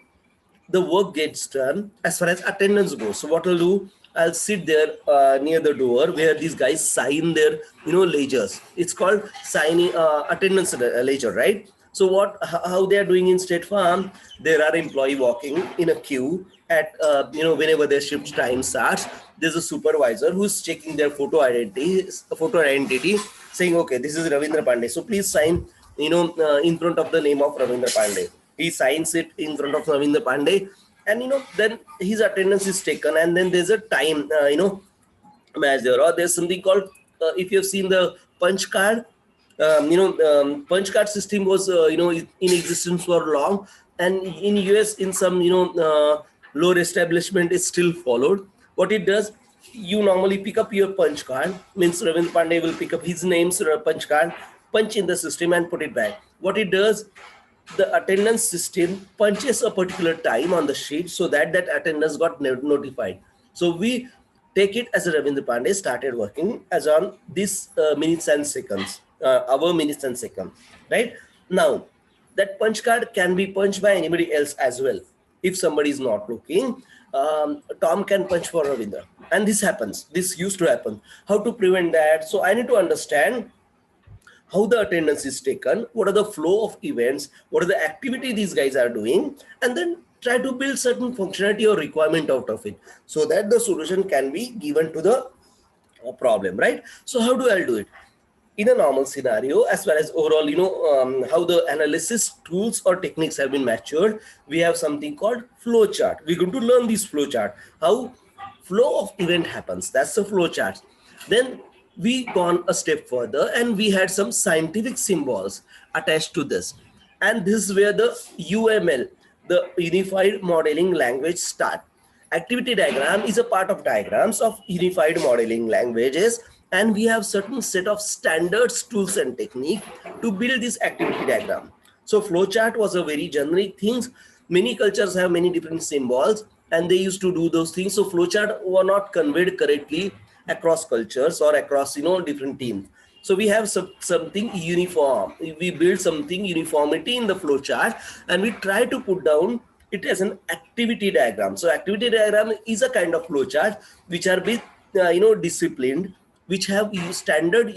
the work gets done as far as attendance goes. So what I'll do, I'll sit there near the door where these guys sign their, ledgers. It's called signing attendance ledger, right? So how they are doing in State Farm, there are employee walking in a queue at, whenever their shift time starts, there's a supervisor who's checking their photo identity, saying, okay, this is Ravindra Pandey. So please sign, in front of the name of Ravindra Pandey. He signs it in front of Ravindra Pandey, and then his attendance is taken, and then there's a time measure, or there's something called if you've seen the punch card. Punch card system was in existence for long, and in US in some lower establishment is still followed. What it does, you normally pick up your punch card, means Ravindra Pandey will pick up his name's punch card, punch in the system and put it back. What it does, the attendance system punches a particular time on the sheet so that attendance got notified. So we take it as a Ravindra Pandey started working as on this minutes and seconds, our minutes and seconds, right? Now, that punch card can be punched by anybody else as well. If somebody is not looking, Tom can punch for Ravindra. And this happens. This used to happen. How to prevent that? So I need to understand how the attendance is taken, what are the flow of events, what are the activity these guys are doing, and then try to build certain functionality or requirement out of it so that the solution can be given to the problem, right? So how do I do it? In a normal scenario, as well as overall, how the analysis tools or techniques have been matured, we have something called flow chart. We're going to learn this flow chart, how flow of event happens. That's the flow chart. Then we gone a step further and we had some scientific symbols attached to this. And this is where the UML, the Unified Modeling Language, start. Activity diagram is a part of diagrams of unified modeling languages, and we have certain set of standards, tools and technique to build this activity diagram. So flowchart was a very generic thing. Many cultures have many different symbols and they used to do those things. So flowchart were not conveyed correctly across cultures or across different teams. So we have something uniform. We build something uniformity in the flowchart, and we try to put down it as an activity diagram. So activity diagram is a kind of flowchart which are bit disciplined, which have standard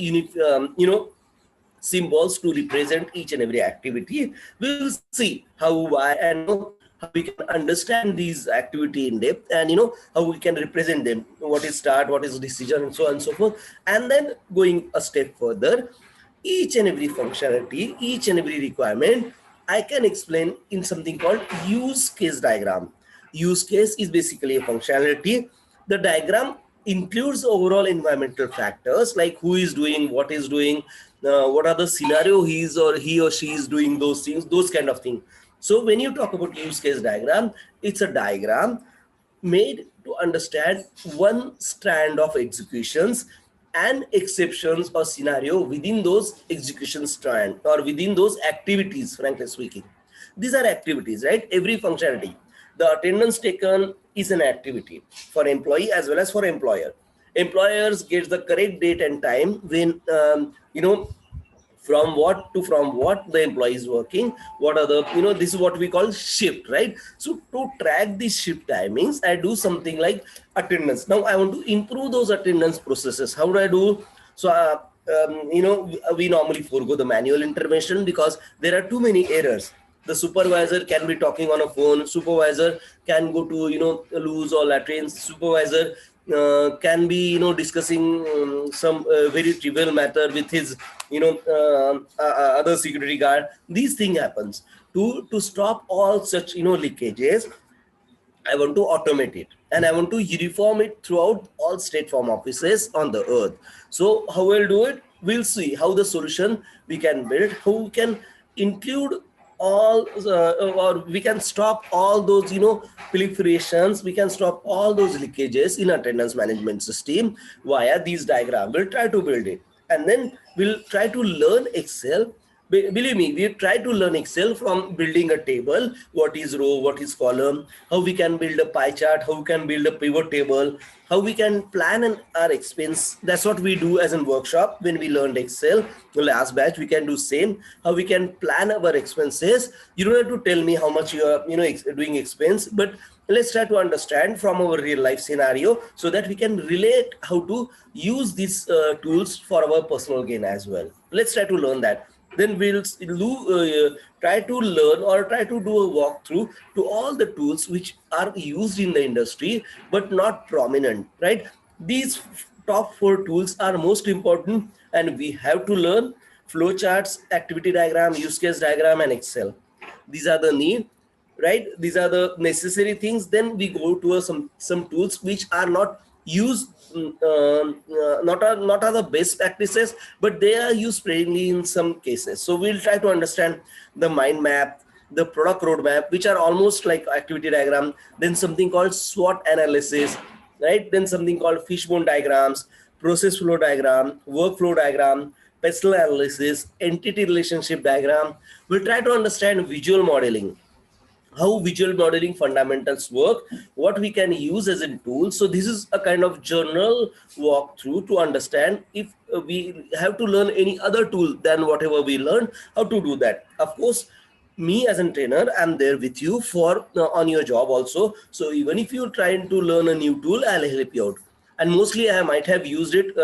symbols to represent each and every activity. We'll see how, why, and how we can understand these activity in depth, and how we can represent them, what is start, what is decision, and so on and so forth. And then going a step further, each and every functionality, each and every requirement, I can explain in something called use case diagram. Use case is basically a functionality. The diagram includes overall environmental factors like who is doing, what is doing, what are the scenario he or she is doing those things, those kind of things. So when you talk about use case diagram, it's a diagram made to understand one strand of executions and exceptions or scenario within those execution strand or within those activities, frankly speaking. These are activities, right? Every functionality. The attendance taken is an activity for employee as well as for employer. Employers get the correct date and time when, from what the employee is working, what are the, this is what we call shift, right? So to track these shift timings, I do something like attendance. Now I want to improve those attendance processes. How do I do? So, we normally forego the manual intervention because there are too many errors. The supervisor can be talking on a phone. Supervisor can go to, loose or latrines. Supervisor can be, discussing some very trivial matter with his, other security guard. These things happens. To stop all such, leakages, I want to automate it and I want to uniform it throughout all state farm offices on the earth. So how we'll do it? We'll see how the solution we can build, how we can include all or we can stop all those proliferations, we can stop all those leakages in attendance management system via these diagrams. We'll try to build it, and then we'll try to learn Excel Believe me, we try to learn Excel from building a table, what is row, what is column, how we can build a pie chart, how we can build a pivot table, how we can plan our expense. That's what we do as a workshop when we learned Excel. The last batch, we can do same, how we can plan our expenses. You don't have to tell me how much you are, doing expense, but let's try to understand from our real life scenario so that we can relate how to use these tools for our personal gain as well. Let's try to learn that. Then we'll try to learn or try to do a walkthrough to all the tools which are used in the industry but not prominent, right? These top 4 tools are most important, and we have to learn flowcharts, activity diagram, use case diagram, and Excel. These are the need, right? These are the necessary things. Then we go to some tools which are not used, not are the best practices, but they are used sparingly in some cases. So we'll try to understand the mind map, the product roadmap, which are almost like activity diagram. Then something called SWOT analysis, right? Then something called fishbone diagrams, process flow diagram, workflow diagram, pestle analysis, entity relationship diagram. We'll try to understand visual modeling, how visual modeling fundamentals work, what we can use as a tool. So this is a kind of journal walkthrough to understand if we have to learn any other tool than whatever we learned, how to do that. Of course, me as a trainer, I'm there with you for on your job also. So even if you're trying to learn a new tool, I'll help you out. And mostly I might have used it,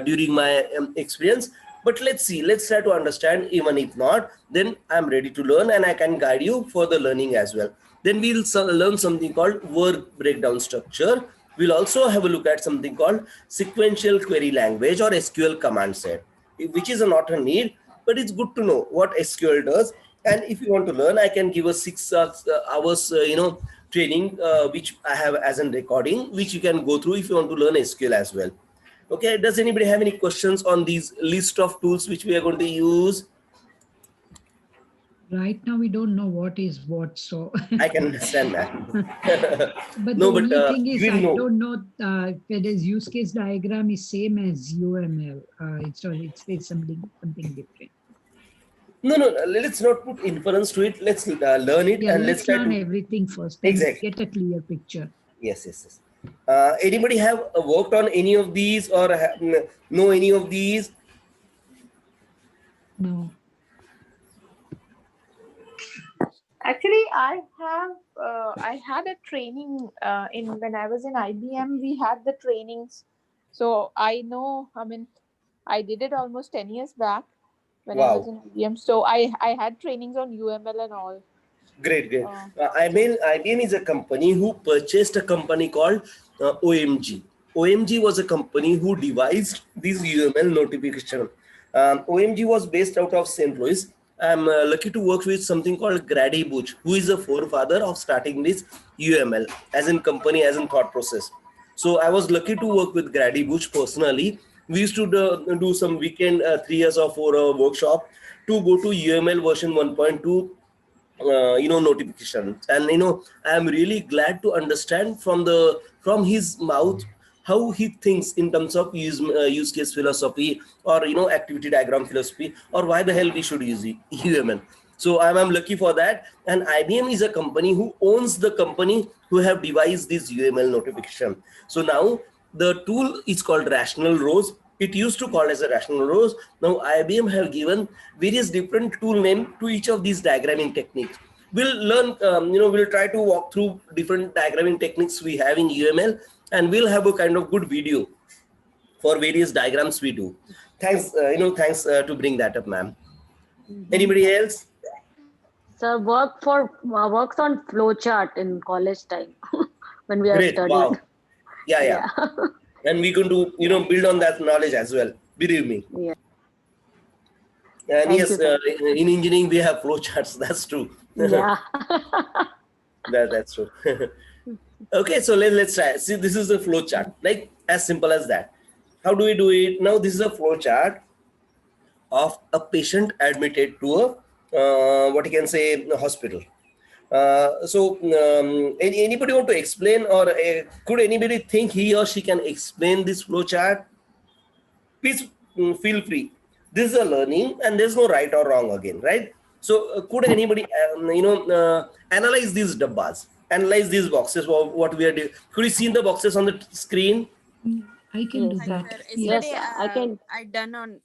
during my experience. But let's see, let's try to understand. Even if not, then I'm ready to learn and I can guide you for the learning as well. Then we'll learn something called work breakdown structure. We'll also have a look at something called sequential query language or SQL command set, which is not a need, but it's good to know what SQL does. And if you want to learn, I can give a 6 hours, training, which I have as a recording, which you can go through if you want to learn SQL as well. Okay, does anybody have any questions on these list of tools which we are going to use? Right now, we don't know what is what, so. I can understand that. But No, the but, only thing is, we'll I know. don't know whether use case diagram is same as UML. It's something different. No, let's not put inference to it. Let's learn it, Yeah, and let's try learn to everything first, then Exactly. get a clear picture. Yes. Anybody have worked on any of these or know any of these? No. Actually, I had a training in when I was in IBM. We had the trainings, so I know. I mean, I did it almost 10 years back when I was in IBM. So I had trainings on UML and all. Great. IBM is a company who purchased a company called OMG. OMG was a company who devised this UML notification. OMG was based out of St. Louis. I'm lucky to work with something called Grady Butch, who is the forefather of starting this UML as in company, as in thought process. So I was lucky to work with Grady Butch personally. We used to do some weekend 3 years or 4 hour workshop to go to UML version 1.2 notifications. And I'm really glad to understand from his mouth how he thinks in terms of use case philosophy or activity diagram philosophy, or why the hell we should use UML. So I'm lucky for that. And IBM is a company who owns the company who have devised this UML notification. So now the tool is called Rational Rows. It used to call as a Rational Rows. Now IBM have given various different tool name to each of these diagramming techniques. We'll learn, we'll try to walk through different diagramming techniques we have in UML, and we'll have a kind of good video for various diagrams we do. Thanks, thanks to bring that up, ma'am. Anybody else? So works on flowchart in college time when we are Great. studying. Wow. Yeah. And we're going to, build on that knowledge as well. Believe me. Yeah. And Thank yes, you. in engineering, we have flowcharts. That's true. Yeah. That's true. Okay, so let's try. See, this is the flowchart, like as simple as that. How do we do it? Now, this is a flowchart of a patient admitted to what you can say, a hospital. Anybody want to explain, or could anybody think he or she can explain this flowchart? Please feel free. This is a learning, and there's no right or wrong again, right? So could anybody, analyze these dabbas, analyze these boxes, what we are doing? Could you see the boxes on the screen? I can do Yes, that. sir. Yes. Yes, I can. I done on.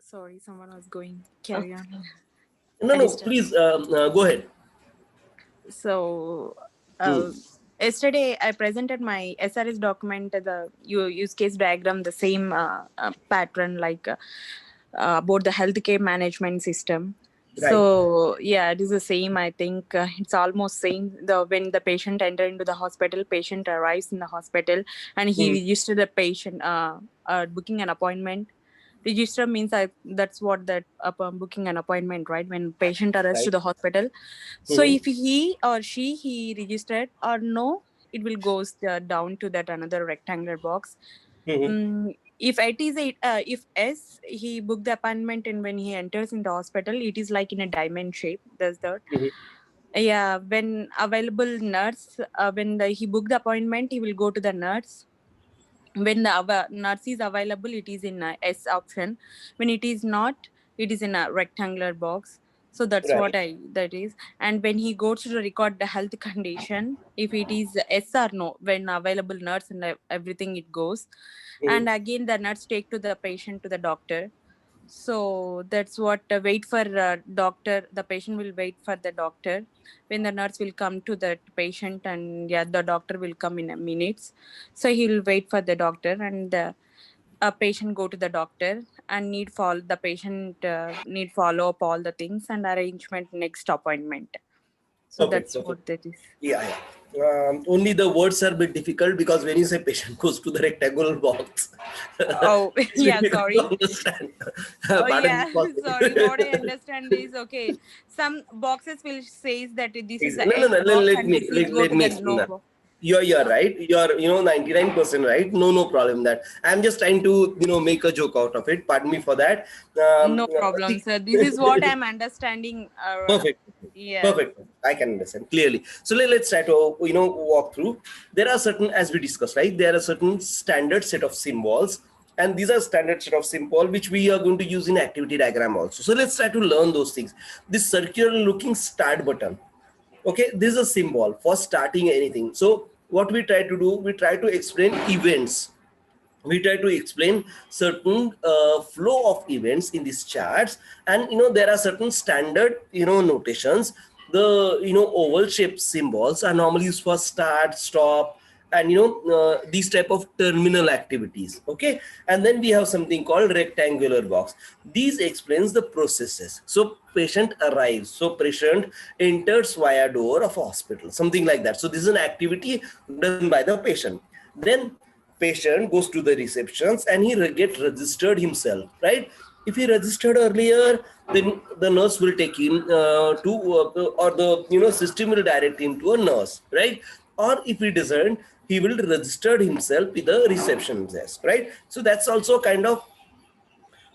Sorry, someone was going. Carry on. No, I no, disturbed. please go ahead. So, yesterday I presented my SRS document, the use case diagram, the same pattern like about the healthcare management system. Right. So yeah, it is the same. I think it's almost same. When the patient enter into the hospital, patient arrives in the hospital, and he registered the patient, booking an appointment. Register means that's what that booking an appointment, right? When patient arrives to the hospital. So if he or she registered or no, it will goes down to that another rectangular box. If it is if S, he booked the appointment, and when he enters in the hospital, it is like in a diamond shape. That's that. Yeah, when available nurse, when he booked the appointment, he will go to the nurse. When the nurse is available, it is in a S option. When it is not, it is in a rectangular box. So that's what that is. And when he goes to record the health condition, if it is S or no, when available nurse and everything, it goes. And again, the nurse take to the patient to the doctor. So that's what wait for doctor. The patient will wait for the doctor. When the nurse will come to that patient, and yeah, the doctor will come in a minutes. So he will wait for the doctor, and a patient go to the doctor and the patient need follow up all the things and arrangement next appointment. So that's what that is. Yeah. Only the words are a bit difficult because when you say patient goes to the rectangular box. Oh, yeah, sorry. Understand. Oh, yeah, sorry. What I understand is, okay, some boxes will say that this is the No, S box, let and me this will go to explain the no that. box. You're right. You're 99% right. No problem that. I'm just trying to make a joke out of it. Pardon me for that. No problem, sir. This is what I'm understanding. Perfect. Yeah. Perfect. I can understand clearly. So let's try to walk through. There are certain, as we discussed, right? There are certain standard set of symbols, and these are standard set of symbol which we are going to use in activity diagram also. So let's try to learn those things. This circular looking start button. Okay, this is a symbol for starting anything. So what we try to do, we try to explain events. We try to explain certain flow of events in these charts, and there are certain standard notations. The oval shaped symbols are normally used for start, stop, and these type of terminal activities. Okay, and then we have something called rectangular box. These explains the processes. So patient arrives, so patient enters via door of a hospital, something like that. So this is an activity done by the patient. Then patient goes to the receptions and he get registered himself, right? If he registered earlier, then the nurse will take him or the system will direct him to a nurse, right? Or if he doesn't, he will register himself with the reception desk, right? So that's also kind of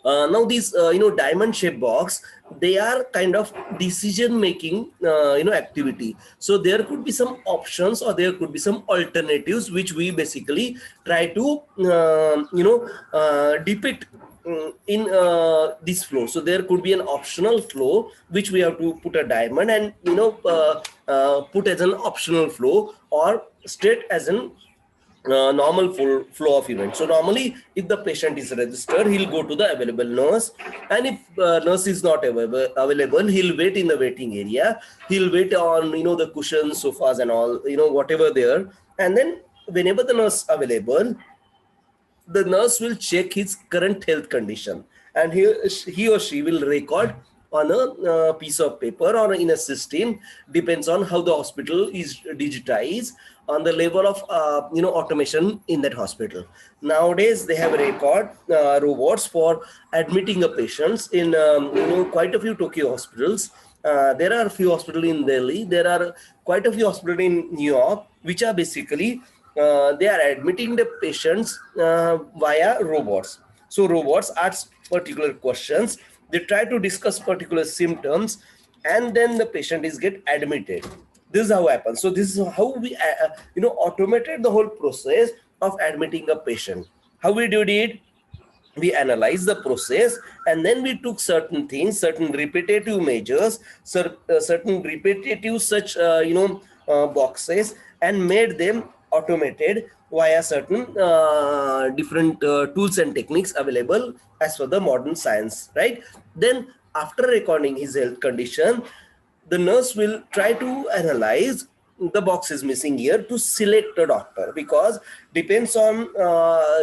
now these diamond shaped box, they are kind of decision making activity. So there could be some options or there could be some alternatives which we basically try to depict in this flow. So there could be an optional flow which we have to put a diamond and put as an optional flow or state as an normal flow of events. So normally if the patient is registered, he'll go to the available nurse, and if nurse is not available, he'll wait in the waiting area. He'll wait on the cushions, sofas and all, whatever there, and then whenever the nurse available, the nurse will check his current health condition, and he or she will record on a piece of paper or in a system, depends on how the hospital is digitized, on the level of automation in that hospital. Nowadays they have record robots for admitting a patients in quite a few Tokyo hospitals. There are a few hospitals in Delhi. There are quite a few hospitals in New York, which are basically they are admitting the patients via robots. So robots ask particular questions. They try to discuss particular symptoms, and then the patient is get admitted. This is how it happens. So this is how we automated the whole process of admitting a patient. How we did it? we analyzed the process, and then we took certain things, certain repetitive measures, certain repetitive such boxes, and made them automated via certain different tools and techniques available as per the modern science, right? Then after recording his health condition, the nurse will try to analyze the box is missing here to select a doctor, because depends on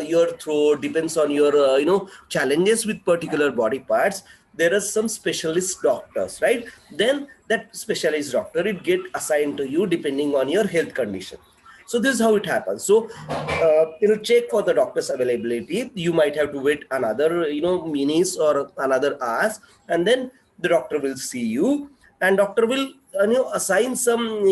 your throat, depends on your challenges with particular body parts. There are some specialist doctors, right? Then that specialist doctor, it get assigned to you depending on your health condition. So this is how it happens. So it'll check for the doctor's availability. You might have to wait another minutes or another hours, and then the doctor will see you, and doctor will assign some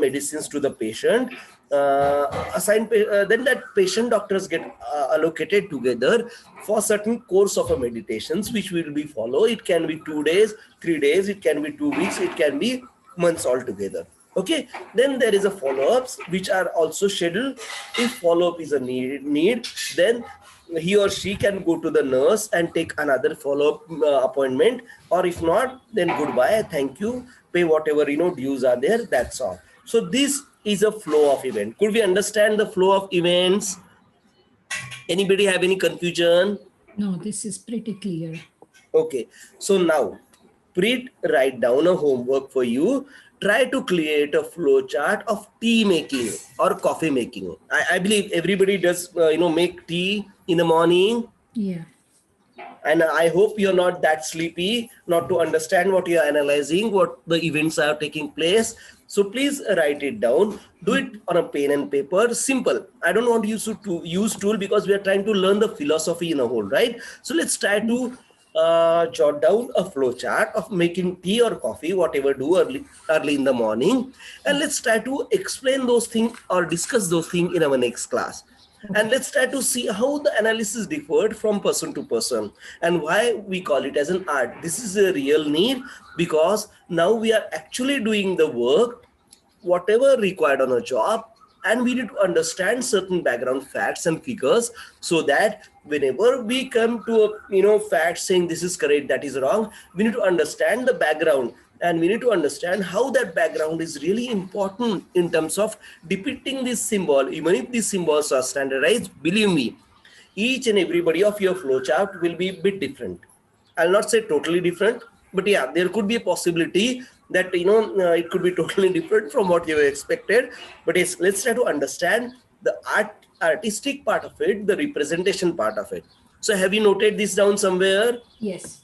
medicines to the patient. Then that patient doctors get allocated together for certain course of a meditations which will be follow. It can be 2 days, 3 days, it can be 2 weeks, it can be months altogether. Okay, then there is a follow-ups which are also scheduled. If follow-up is a need, then he or she can go to the nurse and take another follow-up appointment, or if not, then goodbye, thank you, pay whatever dues are there, that's all. So this is a flow of event. Could we understand the flow of events? Anybody have any confusion? No, this is pretty clear. Okay, so now Preet, write down a homework for you. Try to create a flow chart of tea making or coffee making. I believe everybody does make tea in the morning. Yeah. And I hope you're not that sleepy, not to understand what you're analyzing, what the events are taking place. So please write it down. Do it on a pen and paper. Simple. I don't want you to use tool, because we are trying to learn the philosophy in a whole, right? So let's try to jot down a flow chart of making tea or coffee, whatever do early in the morning. And let's try to explain those things or discuss those things in our next class. And let's try to see how the analysis differed from person to person and why we call it as an art. This is a real need, because now we are actually doing the work, whatever required on a job, and we need to understand certain background facts and figures, so that whenever we come to a fact saying this is correct, that is wrong, we need to understand the background, and we need to understand how that background is really important in terms of depicting this symbol. Even if these symbols are standardized, believe me, each and everybody of your flowchart will be a bit different. I'll not say totally different, but yeah, there could be a possibility that it could be totally different from what you expected. But yes, let's try to understand the artistic part of it, the representation part of it. So have you noted this down somewhere? Yes.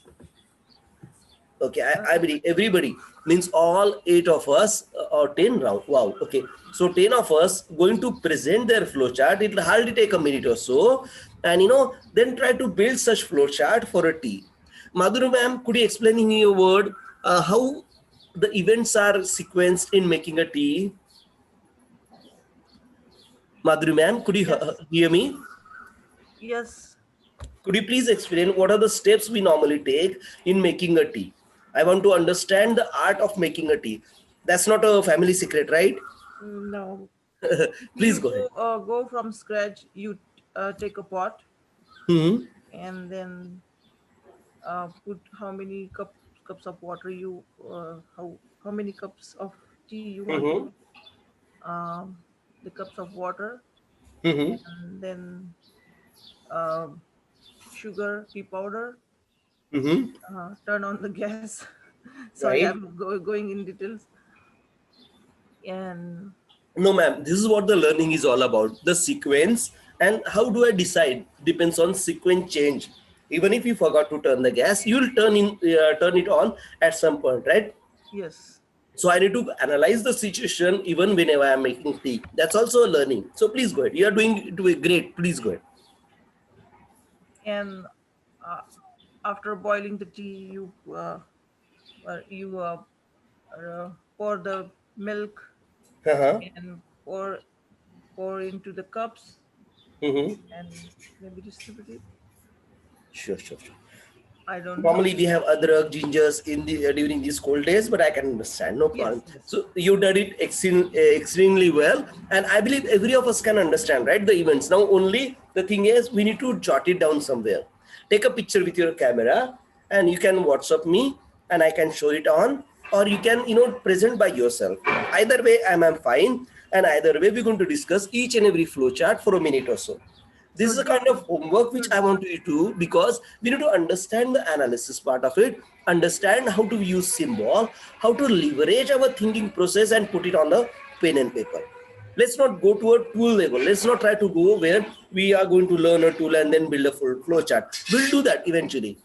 Okay, I believe everybody, means all 8 of us or 10 round. Wow. Okay, so 10 of us going to present their flowchart. It will hardly take a minute or so, and then try to build such flowchart for a tea. Madhuri ma'am, could you explain in your word how the events are sequenced in making a tea? Madhuri ma'am, could you hear me? Yes. Could you please explain what are the steps we normally take in making a tea? I want to understand the art of making a tea. That's not a family secret, right? No. Please go ahead. Go from scratch. You take a pot, Mm-hmm. and then put how many cups of water you how many cups of tea you want. Mm-hmm. The cups of water, Mm-hmm. and then sugar, tea powder. Mm-hmm. Turn on the gas. Sorry, Right. I'm going in details. And No, ma'am, this is what the learning is all about. The sequence, and how do I decide depends on sequence change. Even if you forgot to turn the gas, you'll turn it on at some point, right? yes, So I need to analyze the situation even whenever I'm making tea. That's also a learning. So please go ahead. You are doing great. Please go ahead. and after boiling the tea, you pour the milk Uh-huh. and pour into the cups Mm-hmm. and maybe distribute it. Sure. I don't know. Normally we have adrak, gingers in the during these cold days, but I can understand, no problem. Yes. So you did it extremely well, and I believe every of us can understand, right, the events. Now only the thing is we need to jot it down somewhere. Take a picture with your camera and you can WhatsApp me and I can show it on, or you can, present by yourself. Either way, I'm fine. And either way, we're going to discuss each and every flow chart for a minute or so. This is a kind of homework which I want you to do, because we need to understand the analysis part of it, understand how to use symbol, how to leverage our thinking process and put it on the pen and paper. Let's not go to a tool level. Let's not try to go where we are going to learn a tool and then build a full flow chart. We'll do that eventually.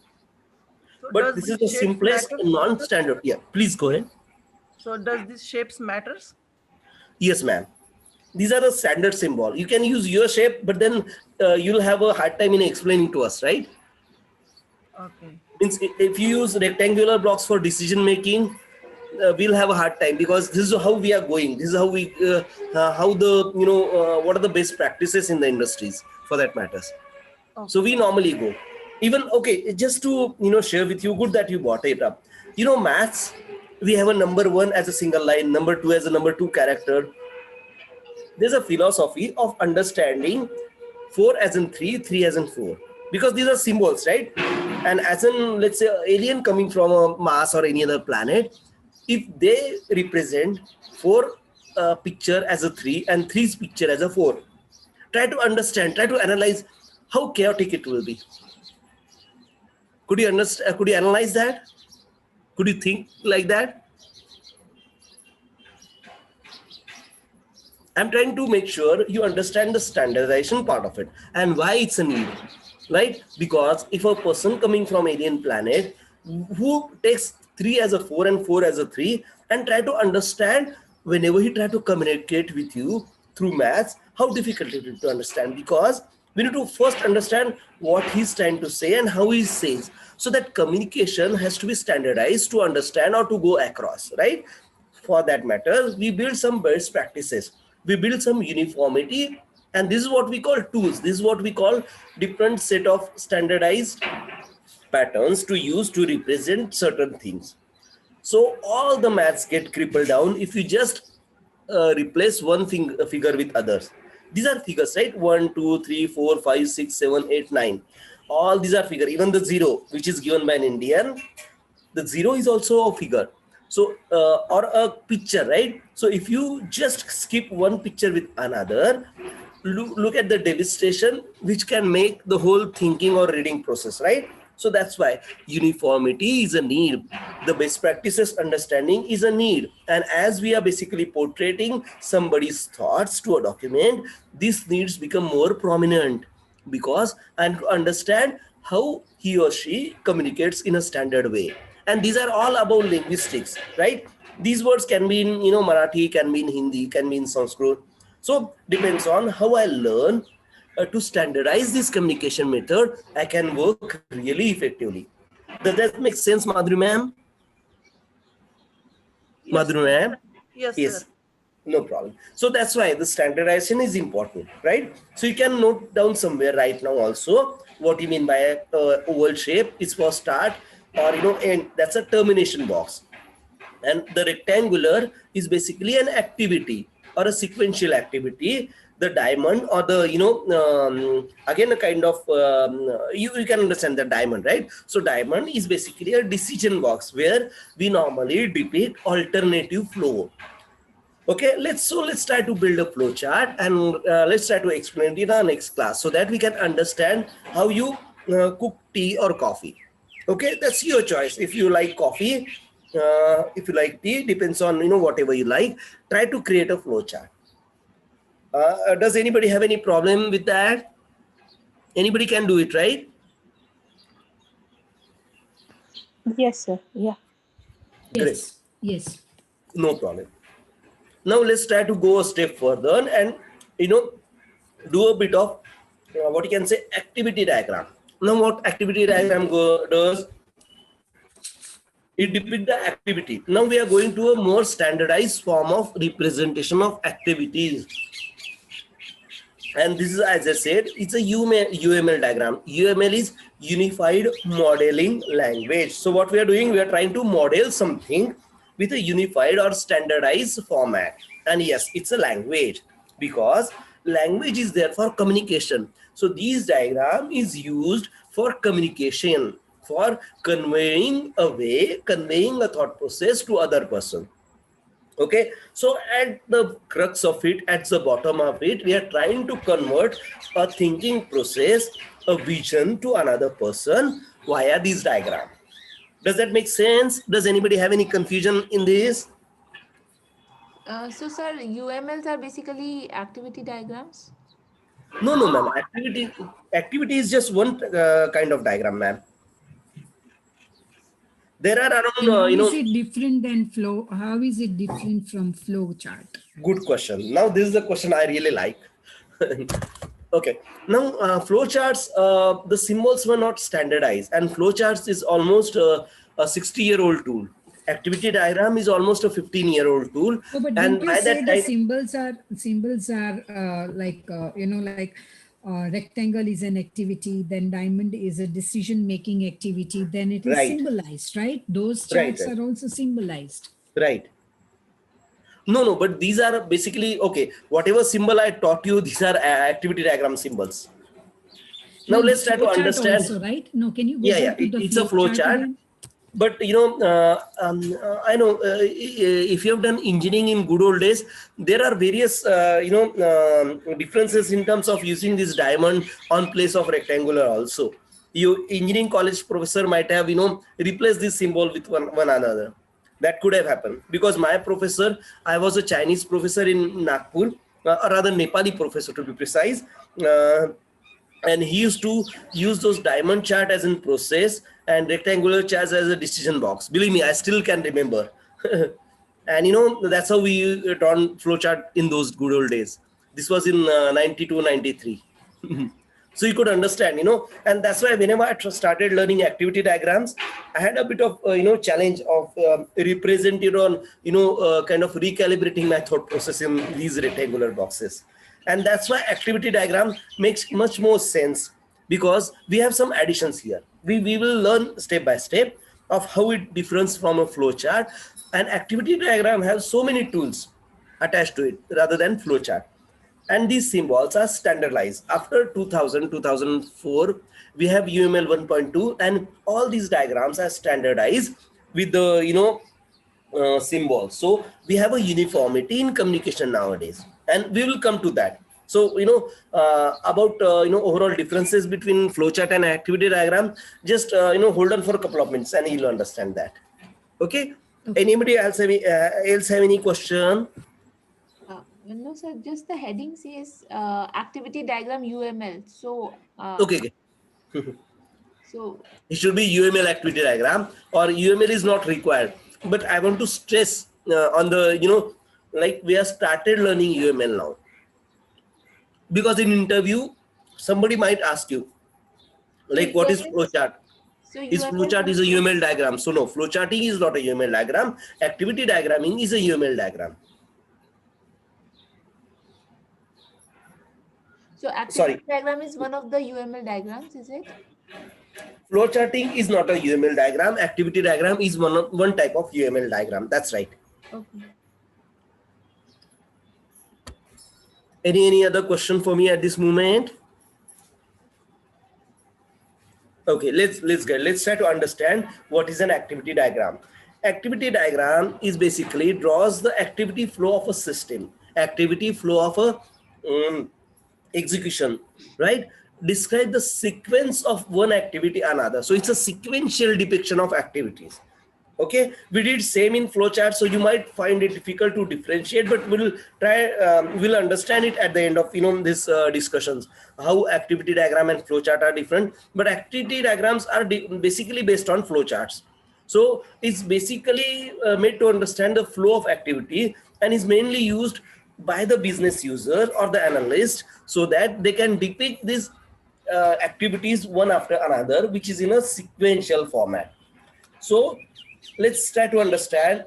So But this is the simplest non-standard. Yeah, please go ahead. So does these shapes matters? Yes, ma'am. These are the standard symbol. You can use your shape, but then you'll have a hard time in explaining to us, right? Okay. Means if you use rectangular blocks for decision making, we'll have a hard time, because this is how we are going. This is how we, what are the best practices in the industries for that matters. Okay. So we normally go. Even, okay, just to, share with you, good that you brought it up. Maths, we have a number 1 as a single line, number 2 as a number 2 character. There's a philosophy of understanding 4 as in 3, 3 as in 4, because these are symbols, right? And as in, let's say, alien coming from a Mars or any other planet, if they represent 4 picture as a 3 and 3's picture as a 4, try to understand, try to analyze how chaotic it will be. Could you understand? Could you analyze that? Could you think like that? I'm trying to make sure you understand the standardization part of it and why it's a need, right? Because if a person coming from alien planet who takes 3 as a 4 and 4 as a 3 and try to understand, whenever he try to communicate with you through maths, how difficult it is to understand, because we need to first understand what he's trying to say and how he says. So that communication has to be standardized to understand or to go across, right? For that matter, we build some best practices. We build some uniformity, and this is what we call tools. This is what we call different set of standardized patterns to use to represent certain things. So all the maths get crippled down if you just replace one figure with others. These are figures, right? 1, 2, 3, 4, 5, 6, 7, 8, 9. All these are figures. Even the 0, which is given by an Indian, the 0 is also a figure. So, or a picture, right? So if you just skip one picture with another, look at the devastation which can make the whole thinking or reading process, right? So that's why uniformity is a need. The best practices understanding is a need. And as we are basically portraying somebody's thoughts to a document, these needs become more prominent, because and to understand how he or she communicates in a standard way. And these are all about linguistics, right? These words can be in, Marathi, can be in Hindi, can be in Sanskrit. So depends on how I learn to standardize this communication method, I can work really effectively. Does that make sense, Madhuri ma'am? Yes. Madhuri ma'am? Yes, Yes. sir. No problem. So that's why the standardization is important, right? So you can note down somewhere right now also what you mean by oval shape is for start, or and that's a termination box. And the rectangular is basically an activity or a sequential activity. The diamond or the, again a kind of, you can understand the diamond, right? So diamond is basically a decision box where we normally depict alternative flow. Okay, let's try to build a flow chart, and let's try to explain it in our next class so that we can understand how you cook tea or coffee. Okay, that's your choice. If you like coffee, if you like tea, depends on whatever you like. Try to create a flow chart. Does anybody have any problem with that? Anybody can do it, right? Yes, sir. Yeah. Great. Yes. No problem. Now let's try to go a step further and do a bit of what you can say activity diagram. Now what activity diagram does? It depicts the activity. Now we are going to a more standardized form of representation of activities. And this is, as I said, it's a UML diagram. UML is Unified Modeling Language. So what we are doing, we are trying to model something with a unified or standardized format. And yes, it's a language, because language is there for communication. So these diagram is used for communication, for conveying a thought process to other person. Okay, so at the crux of it, at the bottom of it, we are trying to convert a thinking process, a vision to another person via these diagrams. Does that make sense? Does anybody have any confusion in this? So, sir, UMLs are basically activity diagrams? No, ma'am. Activity is just one kind of diagram, ma'am. There are And how around, is it different than flow? How is it different from flow chart? Good question. Now, this is the question I really like. Okay. Now, flowcharts, the symbols were not standardized, and flowcharts is almost a 60-year-old tool. Activity diagram is almost a 15-year-old tool. Oh, but And didn't you by say that the time, symbols are like like rectangle is an activity, then diamond is a decision-making activity, then it is right, symbolized, right? Those right, charts are also symbolized. right. No, but these are basically, okay, whatever symbol I taught you, these are activity diagram symbols. Now No, let's try to flow chart understand. also, right? No, can you go Yeah, back to the it's a flow flow chart chart. again? But I know if you have done engineering in good old days, there are various differences in terms of using this diamond on place of rectangular also. You engineering college professor might have replaced this symbol with one another. That could have happened because my professor, I was a Chinese professor in Nagpur, or rather Nepali professor to be precise. And he used to use those diamond chart as in process and rectangular charts as a decision box. Believe me, I still can remember. And that's how we drawn flowchart in those good old days. This was in 92, 93. So you could understand, and that's why whenever I started learning activity diagrams, I had a bit of, challenge of representing on, kind of recalibrating my thought process in these rectangular boxes. And that's why activity diagram makes much more sense because we have some additions here. We will learn step by step of how it differs from a flow chart. And activity diagram has so many tools attached to it rather than flow chart. And these symbols are standardized. After 2000, 2004, we have UML 1.2 and all these diagrams are standardized with the, symbols. So we have a uniformity in communication nowadays. And we will come to that. So, about, overall differences between flowchart and activity diagram, just, hold on for a couple of minutes and you'll understand that. Okay. Anybody else have any question? No, sir, just the heading says activity diagram UML. So, Okay. So it should be UML activity diagram or UML is not required. But I want to stress on the, like we have started learning UML now. Because in interview, somebody might ask you, like, what is flowchart? Is flowchart is a UML diagram? So no, flowcharting is not a UML diagram. Activity diagramming is a UML diagram. So activity diagram is one of the UML diagrams, is it? Flowcharting is not a UML diagram. Activity diagram is one type of UML diagram. That's right. Okay. Any other question for me at this moment? Okay, let's try to understand what is an activity diagram. Activity diagram is basically draws the activity flow of a system, activity flow of a execution, right? Describe the sequence of one activity another. So it's a sequential depiction of activities. Okay, we did same in flowchart, so you might find it difficult to differentiate, but we'll try, we'll understand it at the end of this discussions, how activity diagram and flowchart are different. But activity diagrams are basically based on flowcharts. So it's basically made to understand the flow of activity and is mainly used by the business user or the analyst so that they can depict these activities one after another, which is in a sequential format. So let's try to understand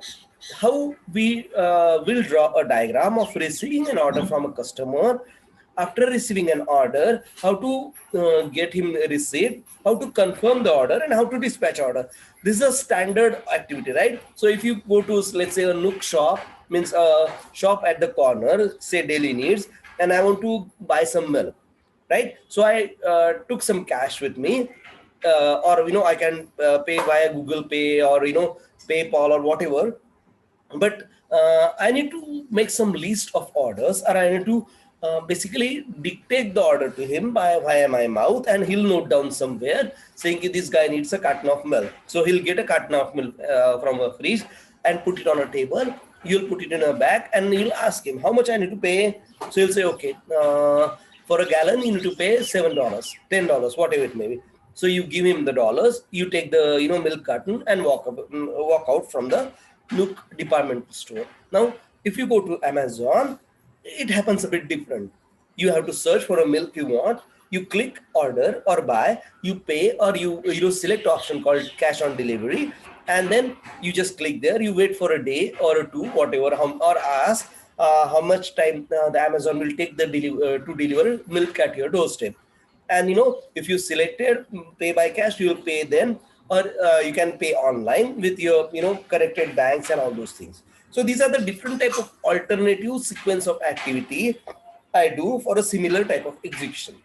how we will draw a diagram of receiving an order from a customer. After receiving an order, how to get him received, how to confirm the order, and how to dispatch order. This is a standard activity, right? So if you go to, let's say, a Nook shop, means a shop at the corner, say daily needs, and I want to buy some milk. right? So I took some cash with me, or I can pay via Google Pay or PayPal or whatever. But I need to make some list of orders, or I need to basically dictate the order to him via my mouth, and he'll note down somewhere saying this guy needs a carton of milk. So he'll get a carton of milk from a fridge and put it on a table. You'll put it in a bag and you'll ask him how much I need to pay. So he'll say, okay, for a gallon you need to pay $7, $10, whatever it may be. So you give him the dollars, you take the milk carton and walk out from the milk department store. Now, if you go to Amazon, it happens a bit different. You have to search for a milk you want. You click order or buy, you pay, or you select option called cash on delivery, and then you just click there. You wait for a day or two, whatever, or ask how much time the Amazon will take to deliver milk at your doorstep. And if you selected pay by cash, you will pay then, or you can pay online with your connected banks and all those things. So these are the different type of alternative sequence of activity I do for a similar type of execution.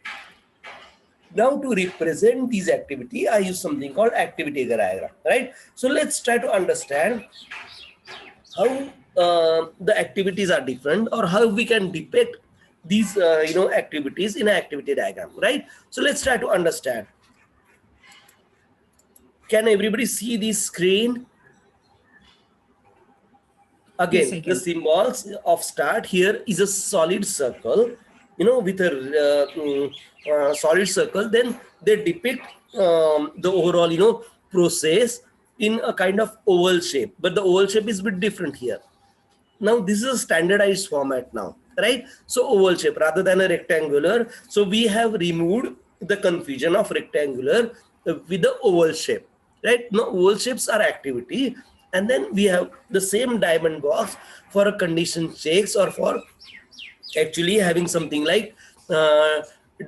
Now to represent these activity, I use something called activity diagram, right? So let's try to understand how the activities are different, or how we can depict these activities in an activity diagram, right? So let's try to understand. Can everybody see the screen? Again, the symbols of start here is a solid circle, with a solid circle. Then they depict the overall, process in a kind of oval shape. But the oval shape is a bit different here. Now, this is a standardized format now, right? So oval shape rather than a rectangular. So we have removed the confusion of rectangular with the oval shape, right? Now, oval shapes are activity. And then we have the same diamond box for a condition checks, or for actually having something like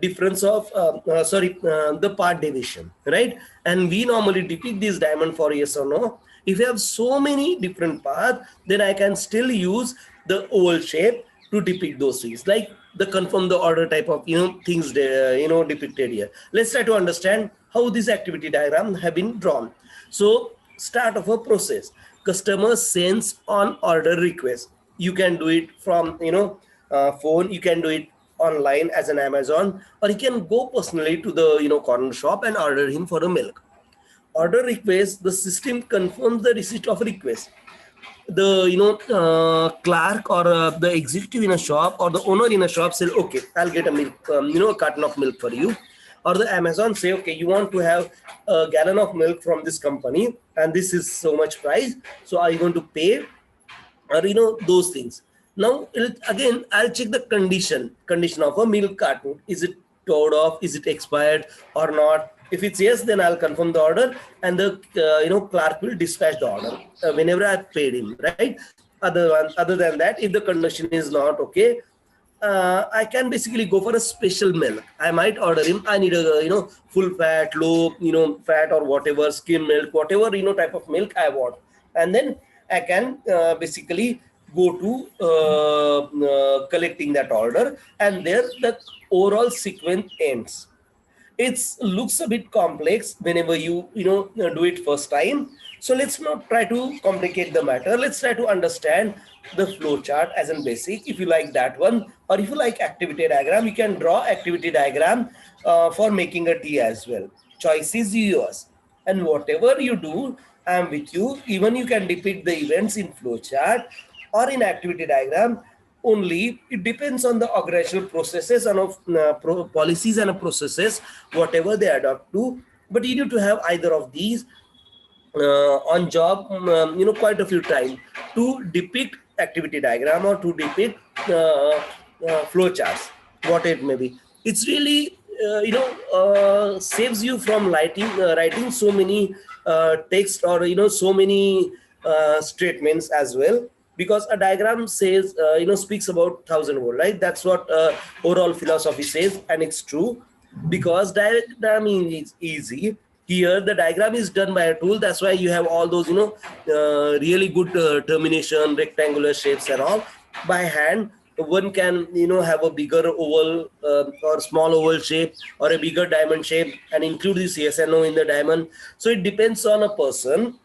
difference of, the part deviation, right? And we normally depict this diamond for yes or no. If you have so many different paths, then I can still use the oval shape to depict those things, like the confirm the order type of things depicted here. Let's try to understand how this activity diagram have been drawn. So start of a process. Customer sends on order request. You can do it from phone. You can do it online as an Amazon, or you can go personally to the corner shop and order him for a milk. Order request, the system confirms the receipt of request. The clerk or the executive in a shop, or the owner in a shop say, okay, I'll get a milk, a carton of milk for you. Or the Amazon say, okay, you want to have a gallon of milk from this company, and this is so much price. So are you going to pay? Or those things. Now again, I'll check the condition of a milk carton. Is it towed off? Is it expired or not? If it's yes, then I'll confirm the order, and the clerk will dispatch the order whenever I've paid him, right? Other than that, if the condition is not okay, I can basically go for a special milk. I might order him, I need a full fat, low fat, or whatever, skim milk, whatever type of milk I want, and then I can basically go to collecting that order, and there the overall sequence ends. It looks a bit complex whenever you do it first time. So let's not try to complicate the matter. Let's try to understand the flow chart as a basic. If you like that one, or if you like activity diagram, you can draw activity diagram for making a tea as well. Choice is yours, and whatever you do, I'm with you. Even you can depict the events in flow chart or in activity diagram. Only it depends on the organizational processes and of policies and processes, whatever they adopt to. But you need to have either of these on job, quite a few times to depict activity diagram or to depict flow charts, what it may be. It's really saves you from writing so many text, or so many statements as well. Because a diagram says, speaks about 1,000 words, right? That's what overall philosophy says, and it's true. Because diagramming is easy. Here, the diagram is done by a tool. That's why you have all those, really good termination, rectangular shapes and all. By hand, One can, have a bigger oval or small oval shape or a bigger diamond shape and include this yes and no in the diamond. So it depends on a person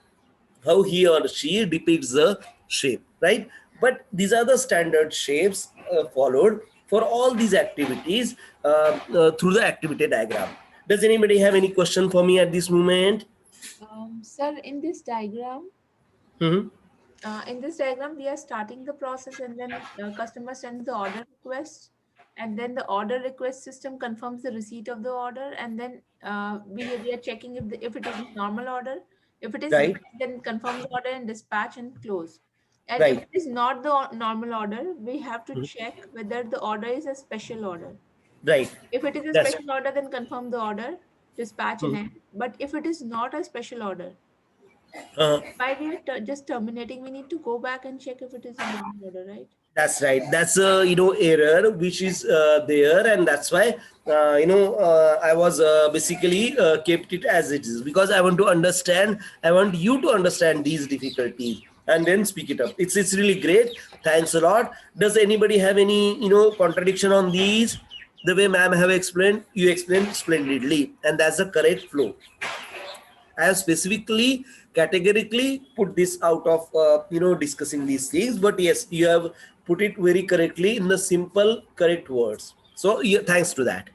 how he or she depicts the shape, right? But these are the standard shapes followed for all these activities through the activity diagram. Does anybody have any question for me at this moment? Sir, in this diagram, Mm-hmm. we are starting the process, and then customer sends the order request, and then the order request system confirms the receipt of the order, and then we are checking if it is normal order. If it is Right, yes, then confirm the order and dispatch and close. And if right. it is not the normal order, we have to check whether the order is a special order. Right. If it is a That's special order, then confirm the order, dispatch and mhm. end. But if it is not a special order, uh, why we are just terminating, we need to go back and check if it is a normal order, right? that's right. That's a error which is there, and that's why I was basically kept it as it is, because I want to understand. I want you to understand these difficulties and then speak it up. It's really great. Thanks a lot. Does anybody have any contradiction on these? The way ma'am have explained, you explained splendidly, and that's the correct flow. I have specifically, categorically put this out of discussing these things, but yes, you have put it very correctly in the simple, correct words. So thanks to that.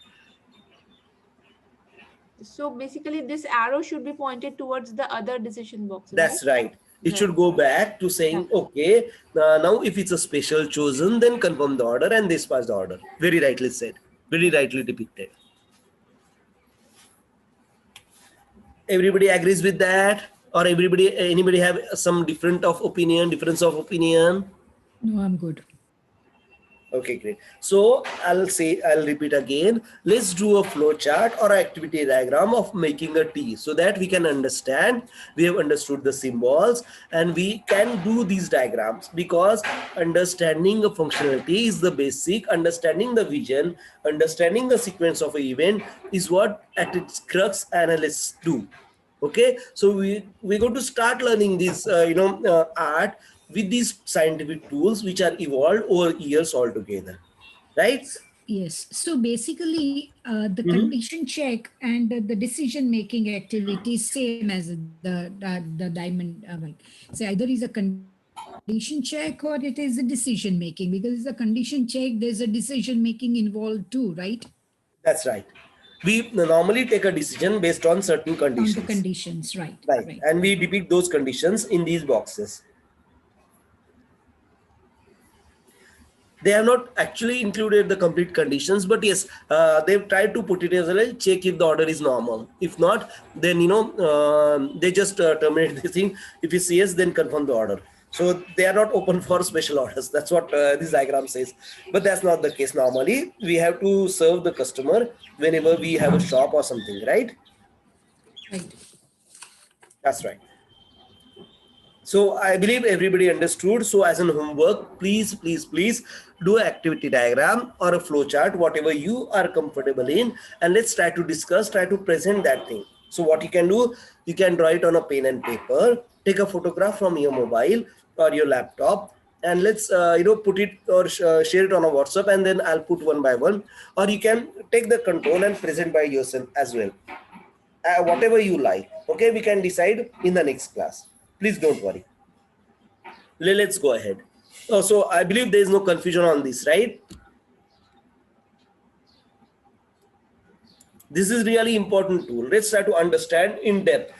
So basically, this arrow should be pointed towards the other decision boxes. That's right. It Right. should go back to saying, okay, now if it's a special chosen, then confirm the order and dispatch the order. Very rightly said. Very rightly depicted. Everybody agrees with that, or anybody have some difference of opinion? No, I'm good. Okay, great. So I'll repeat again. Let's do a flow chart or activity diagram of making a tea, so that we can understand. We have understood the symbols and we can do these diagrams, because understanding a functionality is the basic. Understanding the vision, understanding the sequence of an event is what at its crux analysts do. Okay, so we're going to start learning this art with these scientific tools which are evolved over years altogether, right? Yes. So basically, the Mhm. condition check and the decision making activity is same as the diamond. So either is a condition check or it is a decision making. Because it's a condition check, there's a decision making involved too, right? That's right. We normally take a decision based on certain On the conditions, conditions, right? right? Right. And we depict those conditions in these boxes. They have not actually included the complete conditions, but yes, they've tried to put it as a check if the order is normal. If not, then they just terminate the thing. If it's yes, then confirm the order. So they are not open for special orders. That's what this diagram says. But that's not the case. Normally, we have to serve the customer whenever we have a shop or something, right? Right. That's right. So I believe everybody understood. So as an homework, please do an activity diagram or a flow chart, whatever you are comfortable in, and let's try to discuss, try to present that thing. So what you can do, you can draw it on a pen and paper, take a photograph from your mobile or your laptop, and let's put it or share it on a WhatsApp, and then I'll put one by one. Or you can take the control and present by yourself as well. Whatever you like. Okay, we can decide in the next class. Please don't worry. Let's go ahead. Oh, so I believe there is no confusion on this, right? This is really important tool. Let's try to understand in depth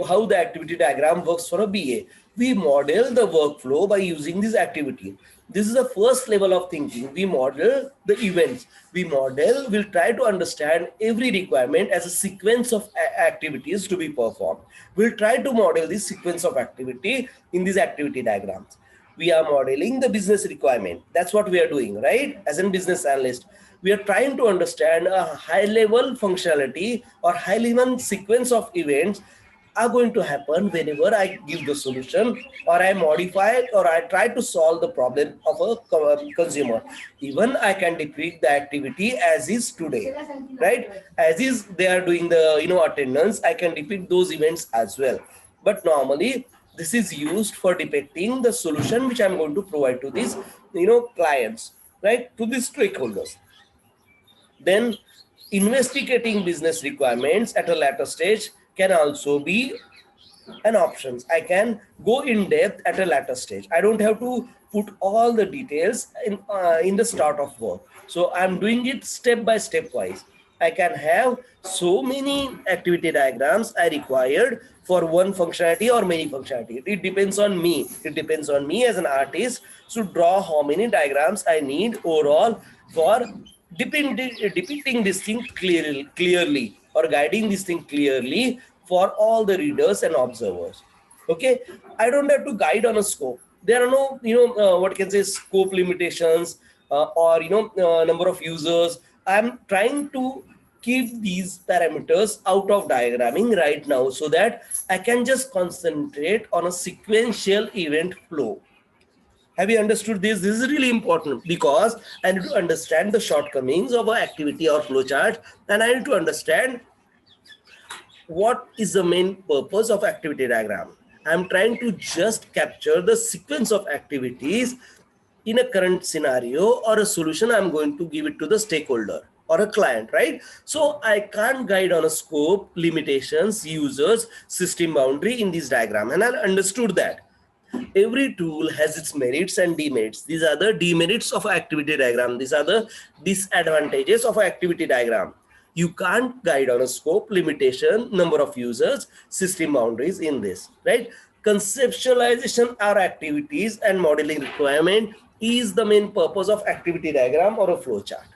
how the activity diagram works for a BA. We model the workflow by using this activity. This is the first level of thinking. We model the events. We'll try to understand every requirement as a sequence of activities to be performed. We'll try to model this sequence of activity in these activity diagrams. We are modeling the business requirement. That's what we are doing, right? As a business analyst, we are trying to understand a high level functionality or high level sequence of events are going to happen whenever I give the solution or I modify it or I try to solve the problem of a consumer. Even I can depict the activity as is today, right? As is they are doing the attendance, I can depict those events as well. But normally this is used for depicting the solution which I'm going to provide to these clients. right, to the stakeholders. Then investigating business requirements at a later stage can also be an option. I can go in depth at a later stage. I don't have to put all the details in the start of work. So I'm doing it step by step wise. I can have so many activity diagrams I required for one functionality or many functionality. It depends on me. It depends on me as an artist to draw how many diagrams I need overall for depicting this thing clearly or guiding this thing clearly for all the readers and observers. Okay, I don't have to guide on a scope. There are no, what can say, scope limitations or number of users. I'm trying to keep these parameters out of diagramming right now so that I can just concentrate on a sequential event flow. Have you understood this? This is really important because I need to understand the shortcomings of an activity or flowchart, and I need to understand what is the main purpose of activity diagram. I'm trying to just capture the sequence of activities in a current scenario or a solution I'm going to give it to the stakeholder or a client, right? So I can't guide on a scope, limitations, users, system boundary in this diagram. And I understood that. Every tool has its merits and demerits. These are the demerits of activity diagram. These are the disadvantages of activity diagram. You can't guide on a scope, limitation, number of users, system boundaries in this, right? Conceptualization or activities and modeling requirement is the main purpose of activity diagram or a flowchart.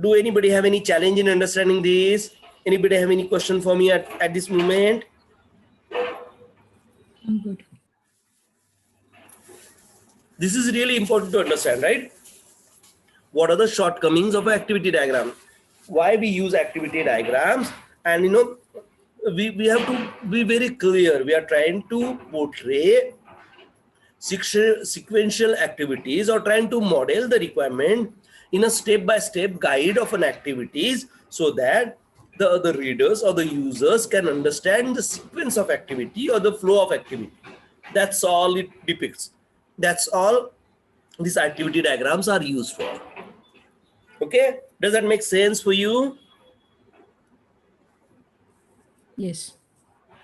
Do anybody have any challenge in understanding this? Anybody have any question for me at this moment? I'm good. This is really important to understand, right? What are the shortcomings of an activity diagram? Why we use activity diagrams? And we have to be very clear. We are trying to portray sequential activities or trying to model the requirement in a step-by-step guide of an activities so that the other readers or the users can understand the sequence of activity or the flow of activity. That's all it depicts. That's all these activity diagrams are used for. Okay, does that make sense for you? Yes.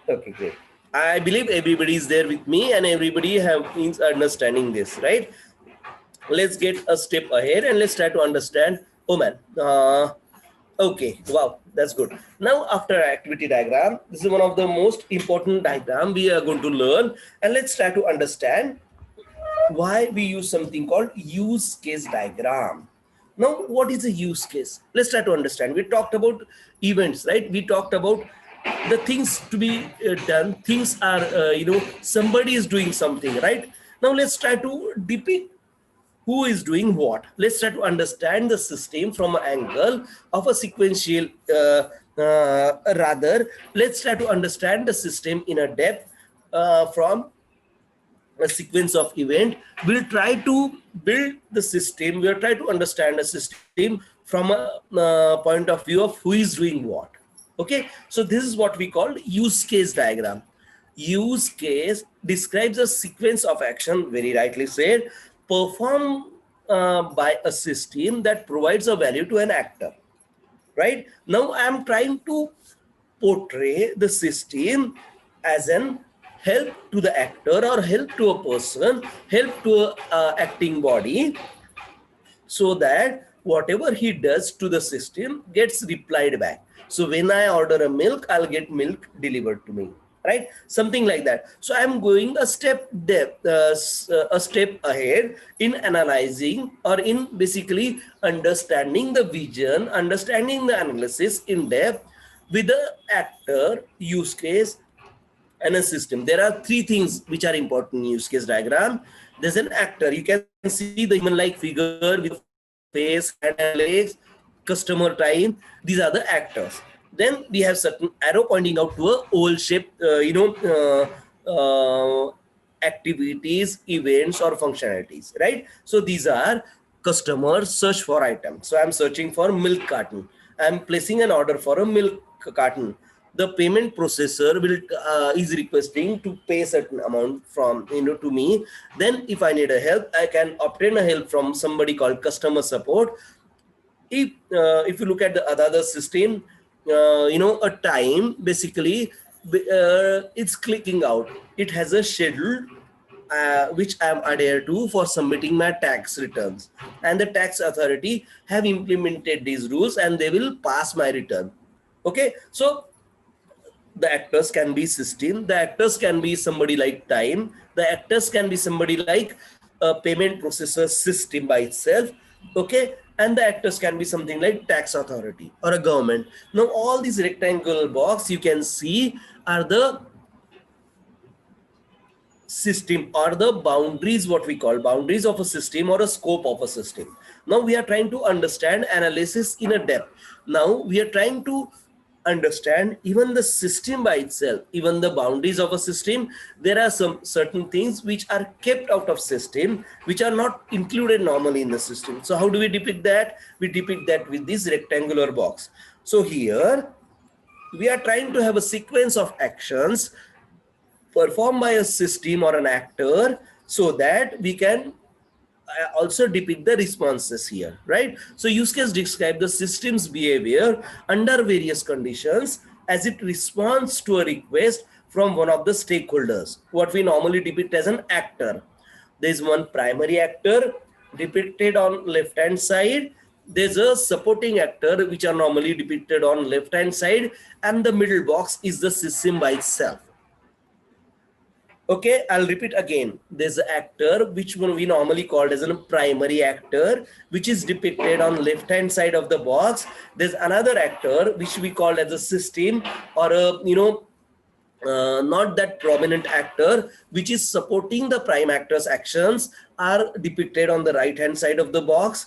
Okay, great. I believe everybody is there with me and everybody is understanding this, right? Let's get a step ahead and let's try to understand. Oh man, okay, wow, that's good. Now after activity diagram, this is one of the most important diagram we are going to learn, and let's try to understand why we use something called use case diagram. Now, what is a use case? Let's try to understand. We talked about events, right? We talked about the things to be done. Things are, somebody is doing something, right? Now, let's try to depict who is doing what. Let's try to understand the system from an angle of a sequential, rather, let's try to understand the system in a depth from a sequence of event. We'll try to build the system. We'll try to understand the system from a point of view of who is doing what. Okay, so this is what we call use case diagram. Use case describes a sequence of action, very rightly said, performed by a system that provides a value to an actor. Right now, I'm trying to portray the system as an help to the actor or help to a person, help to a acting body, so that whatever he does to the system gets replied back. So when I order a milk, I'll get milk delivered to me, right? Something like that. So I'm going a step ahead in analyzing or in basically understanding the vision, understanding the analysis in depth with the actor, use case, and a system. There are three things which are important in use case diagram. There's an actor. You can see the human-like figure with face, hand and legs, customer time. These are the actors. Then we have certain arrow pointing out to a oval shape, activities, events, or functionalities, right? So these are customers search for items. So I'm searching for milk carton. I'm placing an order for a milk carton. the payment processor will is requesting to pay certain amount from to me. Then if I need a help, I can obtain a help from somebody called customer support. If you look at the other system, a time basically it's clicking out. It has a schedule which I am adhered to for submitting my tax returns, and the tax authority have implemented these rules and they will pass my return. Okay, so the actors can be system, the actors can be somebody like time, the actors can be somebody like a payment processor system by itself. Okay, and the actors can be something like tax authority or a government. Now all these rectangular box you can see are the system or the boundaries, what we call boundaries of a system or a scope of a system. Now we are trying to understand analysis in a depth. Now we are trying to understand even the system by itself, even the boundaries of a system. There are some certain things which are kept out of system, which are not included normally in the system. So how do we depict that? We depict that with this rectangular box. So here we are trying to have a sequence of actions performed by a system or an actor, so that we can also depict the responses here, right? So use case describe the system's behavior under various conditions as it responds to a request from one of the stakeholders, what we normally depict as an actor. There is one primary actor depicted on left hand side. There's a supporting actor which are normally depicted on left hand side, and the middle box is the system by itself. Okay, I'll repeat again. There's an actor which we normally called as a primary actor, which is depicted on left hand side of the box. There's another actor which we call as a system or a not that prominent actor, which is supporting the prime actor's actions, are depicted on the right hand side of the box.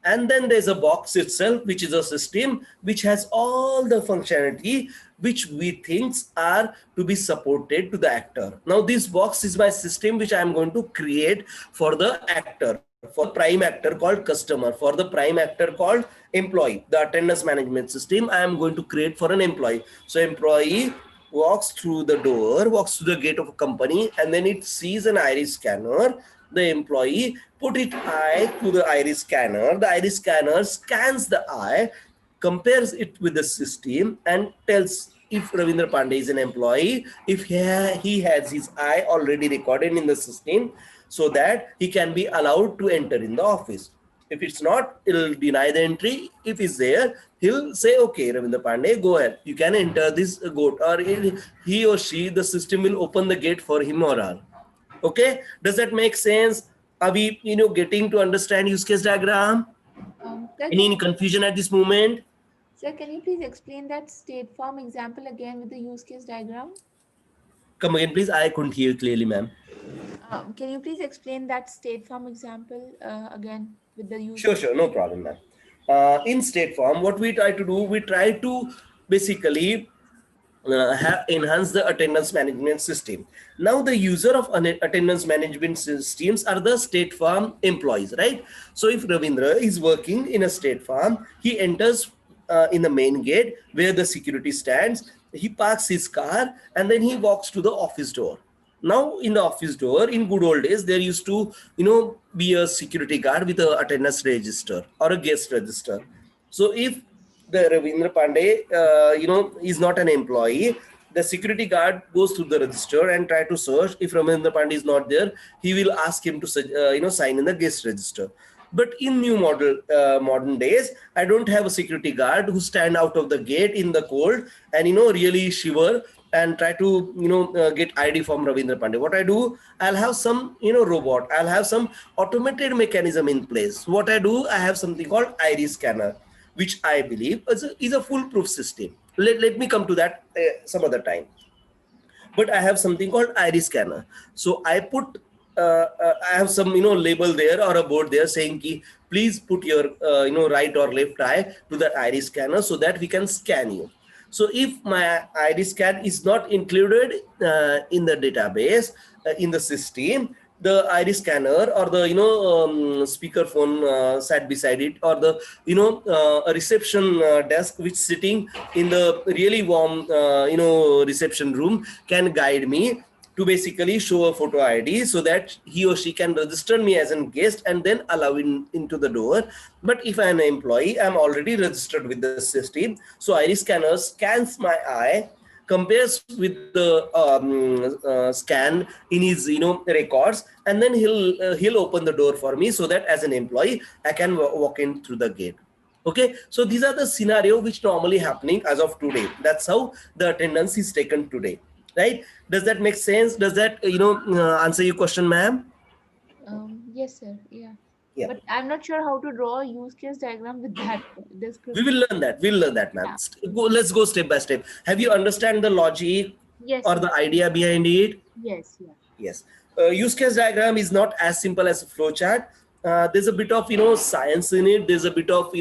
And then there's a box itself, which is a system which has all the functionality which we think are to be supported to the actor. Now this box is my system which I am going to create for the actor, for the prime actor called customer, for the prime actor called employee. The attendance management system I am going to create for an employee. So employee walks through the door, walks to the gate of a company, and then it sees an iris scanner. The employee put its eye to the iris scanner. The iris scanner scans the eye, compares it with the system, and tells if Ravindra Pandey is an employee, if he has his eye already recorded in the system, so that he can be allowed to enter in the office. If it's not, it'll deny the entry. If it's there, he'll say, okay, Ravindra Pandey, go ahead. You can enter this gate, or he or she, the system will open the gate for him or her. Okay, does that make sense? Are we getting to understand use case diagram? Any confusion at this moment? Sir, can you please explain that state form example again with the use case diagram? Come again, please. I couldn't hear you clearly, ma'am. Can you please explain that state form example again with the use? Sure, no problem, ma'am. In state form, what we try to do, we try to basically enhance the attendance management system. Now the user of attendance management systems are the state farm employees, right? So if Ravindra is working in a state farm, he enters in the main gate where the security stands. He parks his car and then he walks to the office door. Now in the office door, in good old days, there used to be a security guard with a attendance register or a guest register. So if the Ravindra Pandey, is not an employee, the security guard goes to the register and try to search. If Ravindra Pandey is not there, he will ask him to sign in the guest register. But in new modern days, I don't have a security guard who stand out of the gate in the cold and really shiver and try to get ID from Ravindra Pandey. What I do, I'll have some robot, I'll have some automated mechanism in place. What I do, I have something called iris scanner, which I believe is a foolproof system. Let me come to that some other time. But I have something called iris scanner. So I put, I have some label there or a board there saying, please put your right or left eye to that iris scanner so that we can scan you. So if my iris scan is not included in the database, in the system, the iris scanner or the speaker phone sat beside it, or the a reception desk which sitting in the really warm reception room can guide me to basically show a photo ID so that he or she can register me as a guest and then allow into the door. But if I'm an employee, I'm already registered with the system. So iris scanner scans my eye, compares with the scan in his records, and then he'll open the door for me so that as an employee I can walk in through the gate. Okay, so these are the scenario which normally happening as of today. That's how the attendance is taken today, right? Does that make sense? Does that answer your question, ma'am? Yes, sir. Yeah. Yeah. But I'm not sure how to draw a use case diagram with that We description. will learn that. We'll learn that, ma'am. Let's go step by step. Have you understand the logic Yes. or the idea behind it? Yes. Yeah. Yes. Use case diagram is not as simple as a flow chart. There's a bit of science in it. There's a bit of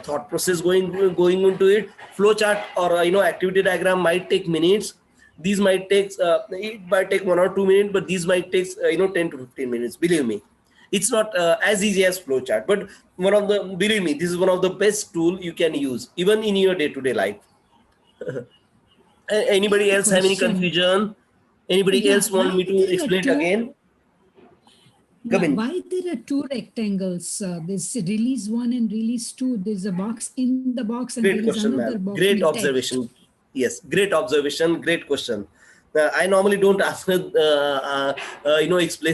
thought process going into it. Flow chart or activity diagram might take minutes. These might take it might take 1 or 2 minutes, but these might take 10 to 15 minutes. Believe me, it's not as easy as flow chart. But believe me, this is one of the best tool you can use even in your day-to-day life. Anybody else have any confusion? Anybody else want me to explain it again? Why there are two rectangles? There's release 1 and release 2. There's a box in the box and Great there is question, another ma'am. box. Great with observation. text. Yes, great observation. Great question. I normally don't ask, explain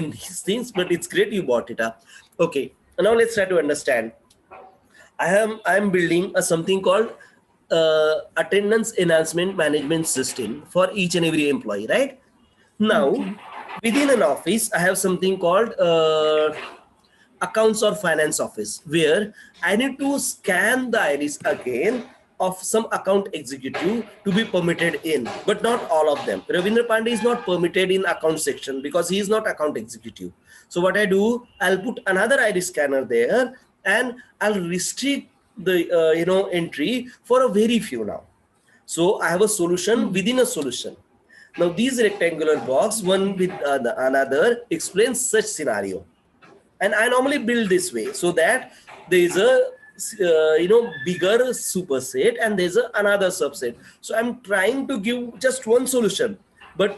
these things, but it's great you brought it up. Okay, now let's try to understand. I am building something called attendance enhancement management system for each and every employee, right? Now, within an office, I have something called accounts or finance office, where I need to scan the iris again of some account executive to be permitted in, but not all of them. Ravindra Pandey is not permitted in account section because he is not account executive. So what I do, I'll put another iris scanner there and I'll restrict the entry for a very few now. So I have a solution within a solution. Now these rectangular box, one with another, explains such scenario. And I normally build this way so that there is a bigger superset and there's another subset. So I'm trying to give just one solution, but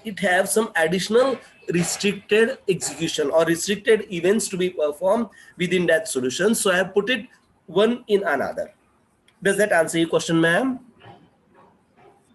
it has some additional restricted execution or restricted events to be performed within that solution. So I have put it one in another. Does that answer your question, ma'am?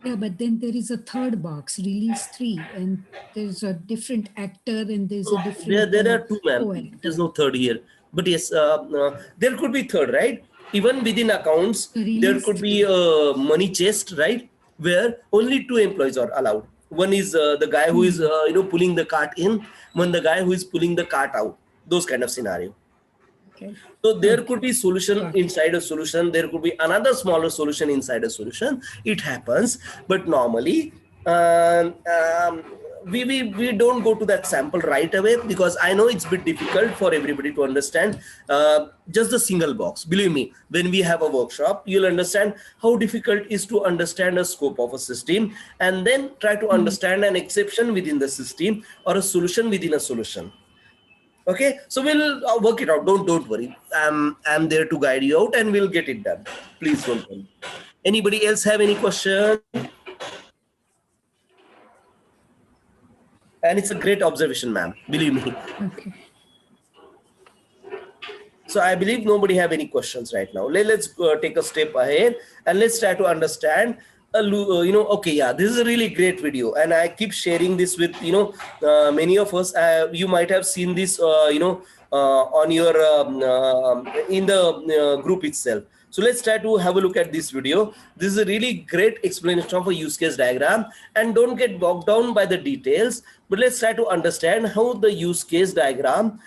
Yeah, but then there is a third box, release 3, and there's a different actor and there's a different. There are two, ma'am. There's no third here. But yes, there could be third, right? Even within accounts, there could be a money chest, right? Where only 2 employees are allowed. One is the guy who is pulling the cart in, one the guy who is pulling the cart out. Those kind of scenario. Okay. So there could be solution inside a solution. There could be another smaller solution inside a solution. It happens, but normally we don't go to that sample right away because I know it's a bit difficult for everybody to understand just the single box. Believe me, when we have a workshop, you'll understand how difficult it is to understand a scope of a system and then try to understand an exception within the system or a solution within a solution. Okay, so we'll work it out. Don't worry. I'm there to guide you out, and we'll get it done. Please don't worry. Anybody else have any question? And it's a great observation, ma'am. Believe me. Okay. So I believe nobody have any questions right now. Let's take a step ahead and let's try to understand. Okay, yeah, this is a really great video, and I keep sharing this with many of us. You might have seen this on your in the group itself. So let's try to have a look at this video. This is a really great explanation of a use case diagram, and don't get bogged down by the details, but let's try to understand how the use case diagram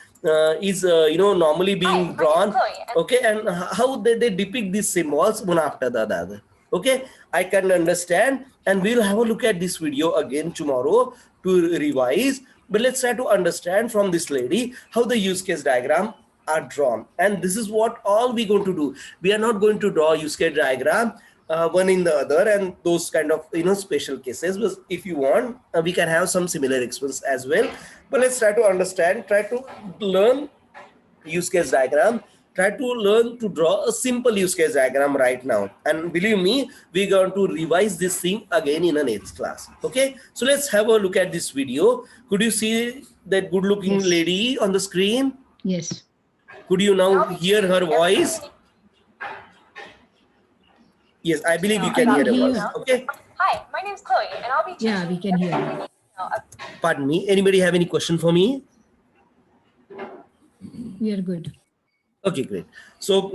is normally being drawn, okay, and how they depict these symbols one after the other. Okay, I can understand, and we'll have a look at this video again tomorrow to revise. But let's try to understand from this lady how the use case diagram are drawn. And this is what all we're going to do. We are not going to draw use case diagram one in the other, and those kind of special cases. But if you want, we can have some similar examples as well. But let's try to understand, try to learn use case diagram, try to learn to draw a simple use case diagram right now. And believe me, we're going to revise this thing again in the next class. Okay, so let's have a look at this video. Could you see that good looking Yes. lady on the screen? Yes. Could you now hear her voice? Yes, I believe you I can can hear her hear. voice. Okay. Hi, my name's Chloe, and I'll be teaching Yeah, we can hear. everything you need to know Pardon me. Anybody have any question for me? We are good. Okay, great. So,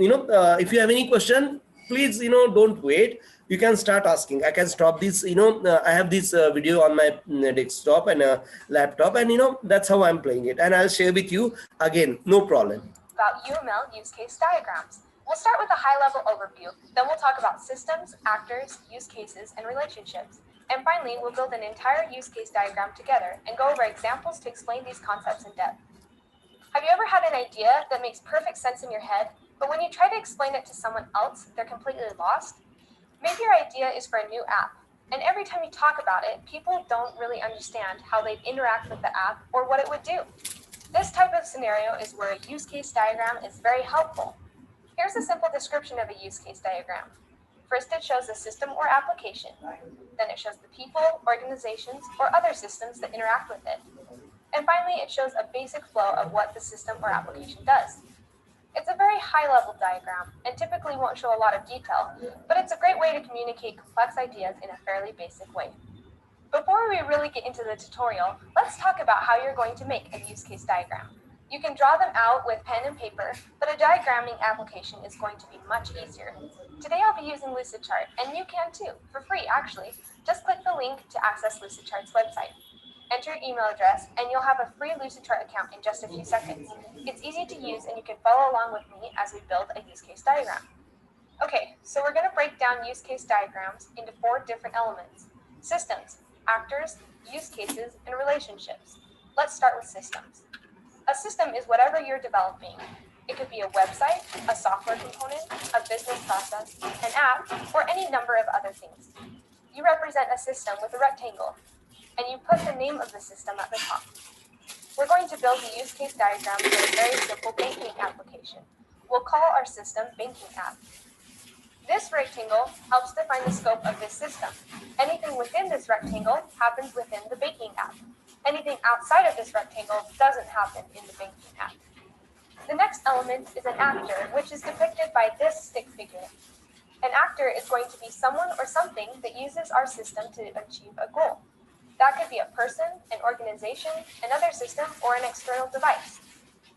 if you have any question, please, don't wait. You can start asking. I can stop this, I have this video on my desktop and laptop, and, that's how I'm playing it. And I'll share with you again, no problem. about UML use case diagrams. We'll start with a high-level overview, then we'll talk about systems, actors, use cases, and relationships. And finally, we'll build an entire use case diagram together and go over examples to explain these concepts in depth. Have you ever had an idea that makes perfect sense in your head, but when you try to explain it to someone else, they're completely lost? Maybe your idea is for a new app, and every time you talk about it, people don't really understand how they'd interact with the app or what it would do. This type of scenario is where a use case diagram is very helpful. Here's a simple description of a use case diagram. First, it shows a system or application. Then it shows the people, organizations, or other systems that interact with it. And finally, it shows a basic flow of what the system or application does. It's a very high-level diagram and typically won't show a lot of detail, but it's a great way to communicate complex ideas in a fairly basic way. Before we really get into the tutorial, let's talk about how you're going to make a use case diagram. You can draw them out with pen and paper, but a diagramming application is going to be much easier. Today I'll be using Lucidchart, and you can too, for free actually. Just click the link to access Lucidchart's website. Enter your email address, and you'll have a free Lucidchart account in just a few seconds. It's easy to use, and you can follow along with me as we build a use case diagram. Okay, so we're going to break down use case diagrams into 4 different elements: systems, actors, use cases, and relationships. Let's start with systems. A system is whatever you're developing. It could be a website, a software component, a business process, an app, or any number of other things. You represent a system with a rectangle, and you put the name of the system at the top. We're going to build a use case diagram for a very simple banking application. We'll call our system Banking App. This rectangle helps define the scope of this system. Anything within this rectangle happens within the banking app. Anything outside of this rectangle doesn't happen in the banking app. The next element is an actor, which is depicted by this stick figure. An actor is going to be someone or something that uses our system to achieve a goal. That could be a person, an organization, another system, or an external device.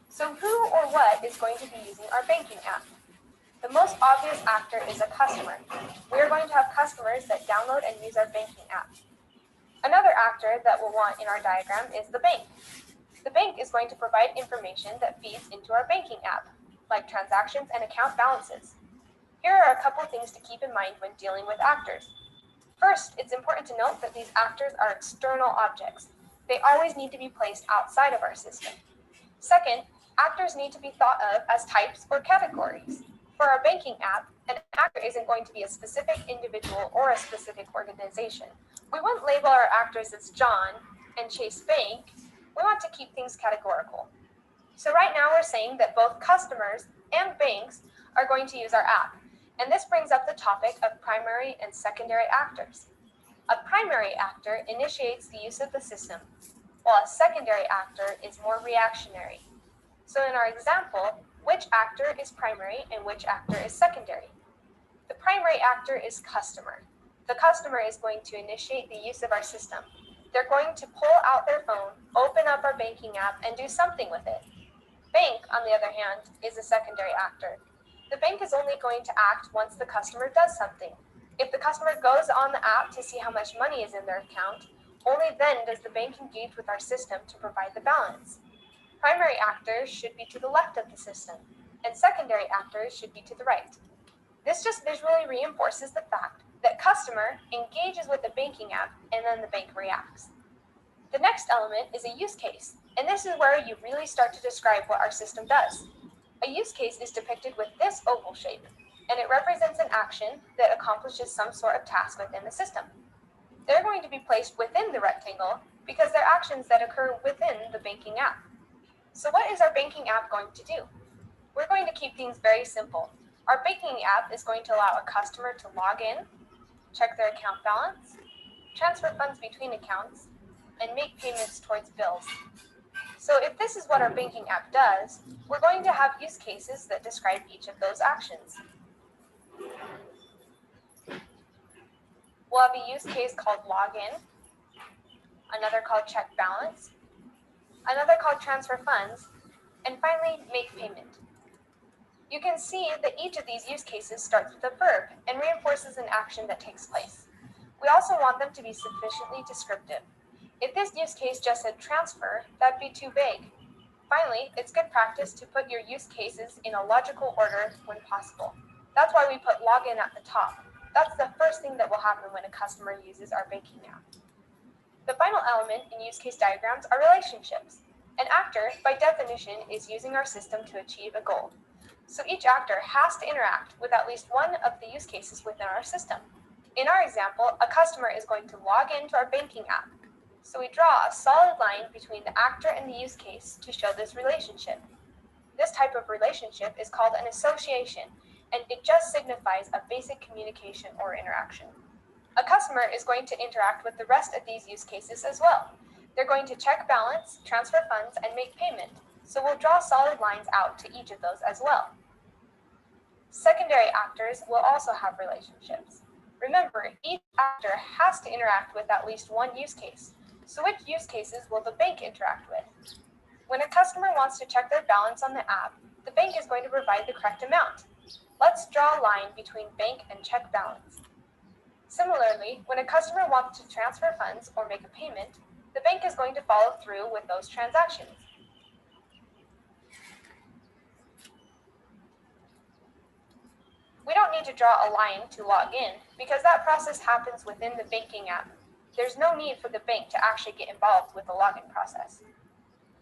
So who or what is going to be using our banking app? The most obvious actor is a customer. We are going to have customers that download and use our banking app. Another actor that we'll want in our diagram is the bank. The bank is going to provide information that feeds into our banking app, like transactions and account balances. Here are a couple things to keep in mind when dealing with actors. First, it's important to note that these actors are external objects. They always need to be placed outside of our system. Second, actors need to be thought of as types or categories. For our banking app, an actor isn't going to be a specific individual or a specific organization. We wouldn't label our actors as John and Chase Bank. We want to keep things categorical. So right now we're saying that both customers and banks are going to use our app. And this brings up the topic of primary and secondary actors. A primary actor initiates the use of the system, while a secondary actor is more reactionary. So in our example, which actor is primary and which actor is secondary? The primary actor is customer. The customer is going to initiate the use of our system. They're going to pull out their phone, open up our banking app, and do something with it. Bank, on the other hand, is a secondary actor. The bank is only going to act once the customer does something. If the customer goes on the app to see how much money is in their account, only then does the bank engage with our system to provide the balance. Primary actors should be to the left of the system, and secondary actors should be to the right. This just visually reinforces the fact that customer engages with the banking app and then the bank reacts. The next element is a use case, and this is where you really start to describe what our system does. A use case is depicted with this oval shape. and it represents an action that accomplishes some sort of task within the system. They're going to be placed within the rectangle because they're actions that occur within the banking app. So what is our banking app going to do? We're going to keep things very simple. Our banking app is going to allow a customer to log in, check their account balance, transfer funds between accounts, and make payments towards bills. So if this is what our banking app does, we're going to have use cases that describe each of those actions. We'll have a use case called login, another called check balance, another called transfer funds, and finally make payment. You can see that each of these use cases starts with a verb and reinforces an action that takes place. We also want them to be sufficiently descriptive. If this use case just said transfer, that'd be too vague. Finally, it's good practice to put your use cases in a logical order when possible. That's why we put login at the top. That's the first thing that will happen when a customer uses our banking app. The final element in use case diagrams are relationships. An actor, by definition, is using our system to achieve a goal. So each actor has to interact with at least one of the use cases within our system. In our example, a customer is going to log into our banking app. So we draw a solid line between the actor and the use case to show this relationship. This type of relationship is called an association, and it just signifies a basic communication or interaction. A customer is going to interact with the rest of these use cases as well. They're going to check balance, transfer funds, and make payment. So we'll draw solid lines out to each of those as well. Secondary actors will also have relationships. Remember, each actor has to interact with at least one use case. So which use cases will the bank interact with? When a customer wants to check their balance on the app, the bank is going to provide the correct amount. Let's draw a line between bank and check balance. Similarly, when a customer wants to transfer funds or make a payment, the bank is going to follow through with those transactions. We don't need to draw a line to log in because that process happens within the banking app. There's no need for the bank to actually get involved with the login process.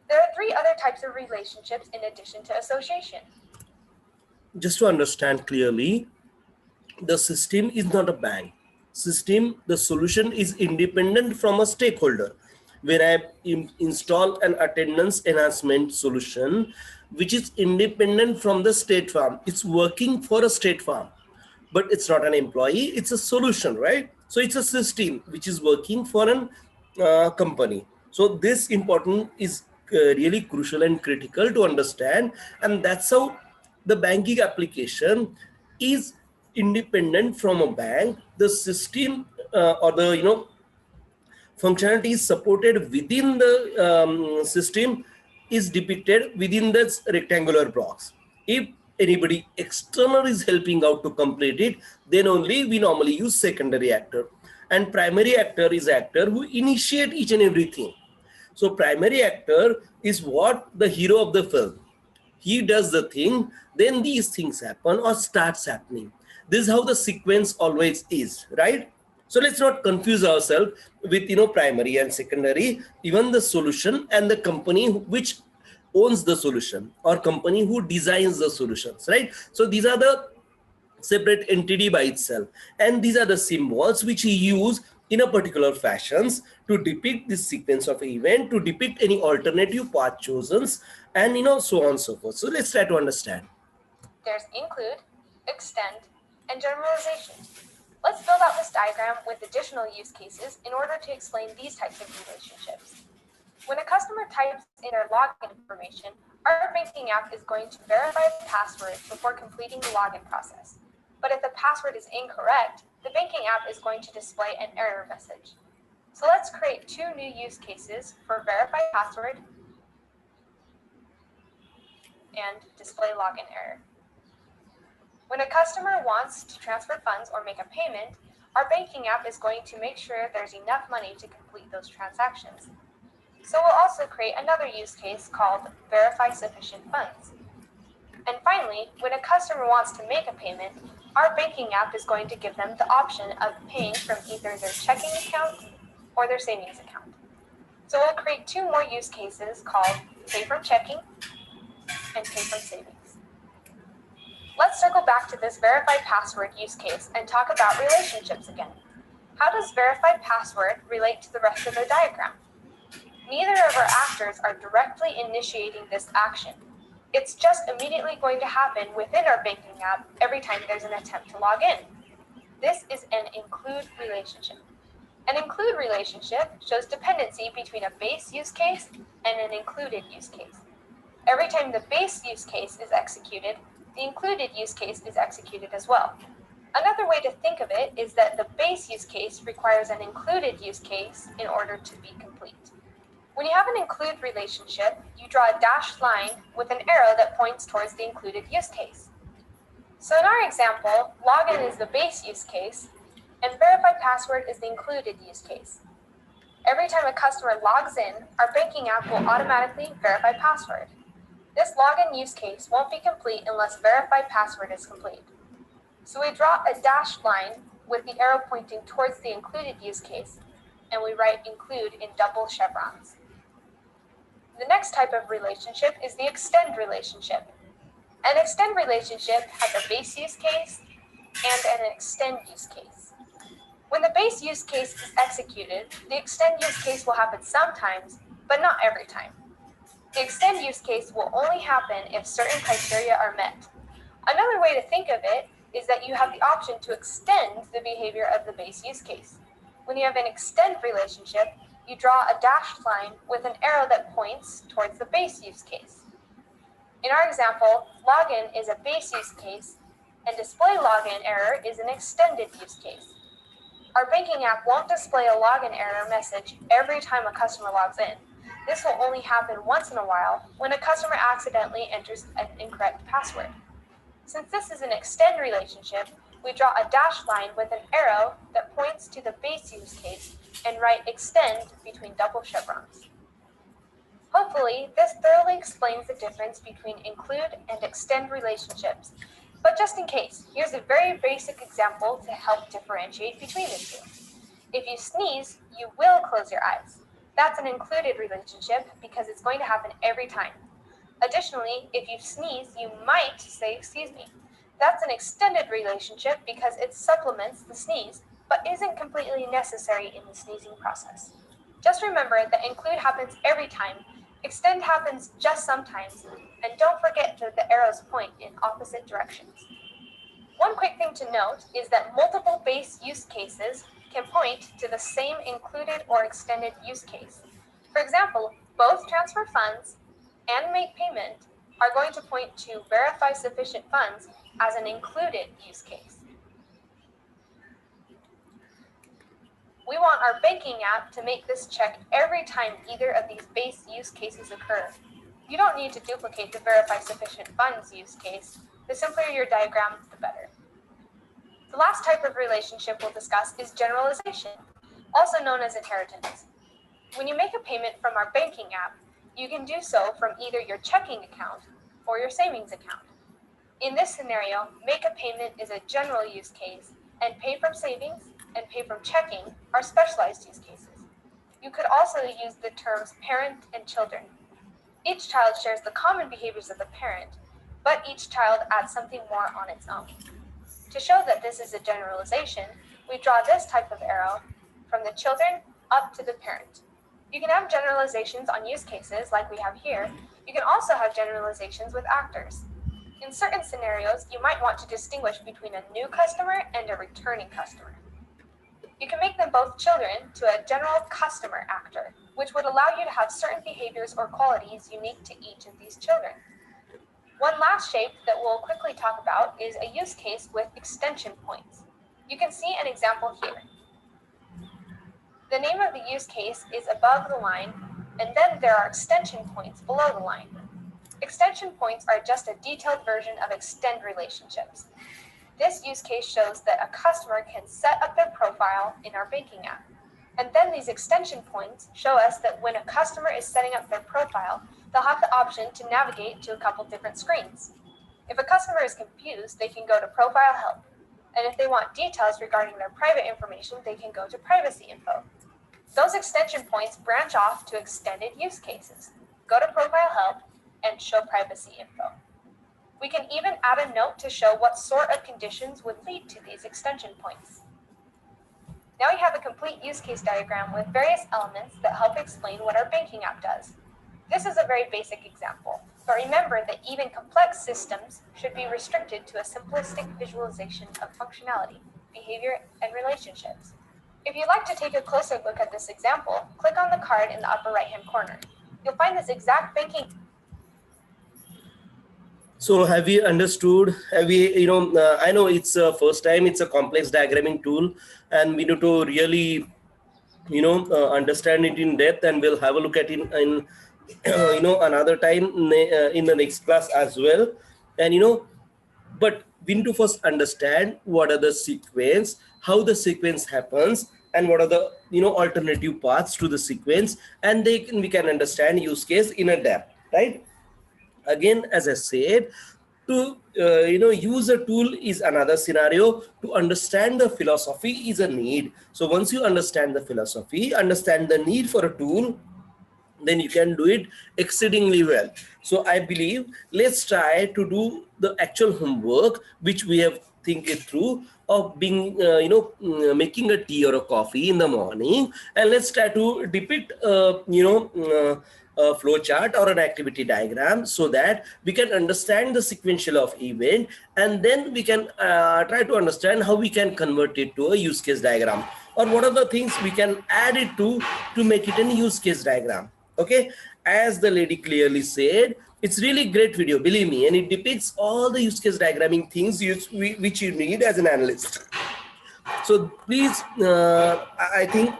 There are three other types of relationships in addition to association. Just to understand clearly, the system is not a bank. The solution is independent from a stakeholder. When I install an attendance enhancement solution, which is independent from the State Farm, it's working for a State Farm, but it's not an employee, it's a solution, right? So it's a system which is working for a company. So this important is really crucial and critical to understand, and that's how the banking application is independent from a bank. The system or the functionality is supported within the system is depicted within the rectangular blocks. If anybody external is helping out to complete it, then only we normally use secondary actor. And primary actor is actor who initiate each and everything. So primary actor is what the hero of the film. He does the thing, then these things happen or starts happening. This is how the sequence always is, right? So let's not confuse ourselves with primary and secondary. Even the solution and the company which owns the solution or company who designs the solutions, right? So these are the separate entity by itself, and these are the symbols which he use in a particular fashions to depict this sequence of event, to depict any alternative path chosen, and so on and so forth. So let's try to understand. There's include, extend, and generalization. Let's build out this diagram with additional use cases in order to explain these types of relationships. When a customer types in their login information, our banking app is going to verify the password before completing the login process. But if the password is incorrect, the banking app is going to display an error message. So let's create two new use cases for verify password and display login error. When a customer wants to transfer funds or make a payment, our banking app is going to make sure there's enough money to complete those transactions. So we'll also create another use case called verify sufficient funds. And finally, when a customer wants to make a payment, our banking app is going to give them the option of paying from either their checking account or their savings account. So we'll create two more use cases called pay from checking and pay from savings. Let's circle back to this verified password use case and talk about relationships again. How does verified password relate to the rest of the diagram? Neither of our actors are directly initiating this action. It's just immediately going to happen within our banking app every time there's an attempt to log in. This is an include relationship. An include relationship shows dependency between a base use case and an included use case. Every time the base use case is executed, the included use case is executed as well. Another way to think of it is that the base use case requires an included use case in order to be complete. When you have an include relationship, you draw a dashed line with an arrow that points towards the included use case. So in our example, login is the base use case, and verified password is the included use case. Every time a customer logs in, our banking app will automatically verify password. This login use case won't be complete unless verified password is complete. So we draw a dashed line with the arrow pointing towards the included use case, and we write include in double chevrons. The next type of relationship is the extend relationship. An extend relationship has a base use case and an extend use case. When the base use case is executed, the extend use case will happen sometimes, but not every time. The extend use case will only happen if certain criteria are met. Another way to think of it is that you have the option to extend the behavior of the base use case. When you have an extend relationship, you draw a dashed line with an arrow that points towards the base use case. In our example, login is a base use case, and display login error is an extended use case. Our banking app won't display a login error message every time a customer logs in. This will only happen once in a while when a customer accidentally enters an incorrect password. Since this is an extend relationship, we draw a dashed line with an arrow that points to the base use case and write extend between double chevrons. Hopefully, this thoroughly explains the difference between include and extend relationships. But just in case, here's a very basic example to help differentiate between the two. If you sneeze, you will close your eyes. That's an included relationship because it's going to happen every time. Additionally, if you sneeze, you might say, excuse me. That's an extended relationship because it supplements the sneeze, but isn't completely necessary in the sneezing process. Just remember that include happens every time, extend happens just sometimes, and don't forget that the arrows point in opposite directions. One quick thing to note is that multiple base use cases can point to the same included or extended use case. For example, both transfer funds and make payment are going to point to verify sufficient funds as an included use case. We want our banking app to make this check every time either of these base use cases occur. You don't need to duplicate the verify sufficient funds use case. The simpler your diagram, the better. The last type of relationship we'll discuss is generalization, also known as inheritance. When you make a payment from our banking app, you can do so from either your checking account or your savings account. In this scenario, make a payment is a general use case, and pay from savings and pay from checking are specialized use cases. You could also use the terms parent and children. Each child shares the common behaviors of the parent, but each child adds something more on its own. To show that this is a generalization, we draw this type of arrow from the children up to the parent. You can have generalizations on use cases like we have here. You can also have generalizations with actors. In certain scenarios, you might want to distinguish between a new customer and a returning customer. You can make them both children to a general customer actor, which would allow you to have certain behaviors or qualities unique to each of these children. One last shape that we'll quickly talk about is a use case with extension points. You can see an example here. The name of the use case is above the line, and then there are extension points below the line. Extension points are just a detailed version of extend relationships. This use case shows that a customer can set up their profile in our banking app. And then these extension points show us that when a customer is setting up their profile, they'll have the option to navigate to a couple different screens. If a customer is confused, they can go to Profile Help. And if they want details regarding their private information, they can go to Privacy Info. Those extension points branch off to extended use cases. Go to Profile Help and show Privacy Info. We can even add a note to show what sort of conditions would lead to these extension points. Now we have a complete use case diagram with various elements that help explain what our banking app does. This is a very basic example, but remember that even complex systems should be restricted to a simplistic visualization of functionality, behavior, and relationships. If you'd like to take a closer look at this example, click on the card in the upper right-hand corner. You'll find this exact banking. So have we understood? Have we, I know it's first time, it's a complex diagramming tool, and we need to really, understand it in depth, and we'll have a look at it in another time in the next class as well. And, but we need to first understand what are the sequence, how the sequence happens, and what are the, alternative paths to the sequence, and we can understand use case in a depth, right? Again, as I said, to use a tool is another scenario. To understand the philosophy is a need. So once you understand the philosophy, understand the need for a tool, then you can do it exceedingly well. So I believe let's try to do the actual homework which we have think it through of being making a tea or a coffee in the morning, and let's try to depict a flow chart or an activity diagram so that we can understand the sequential of event, and then we can try to understand how we can convert it to a use case diagram, or what are the things we can add it to make it a use case diagram. Okay, as the lady clearly said, it's really great video, believe me, and it depicts all the use case diagramming things which you need as an analyst. So please, I think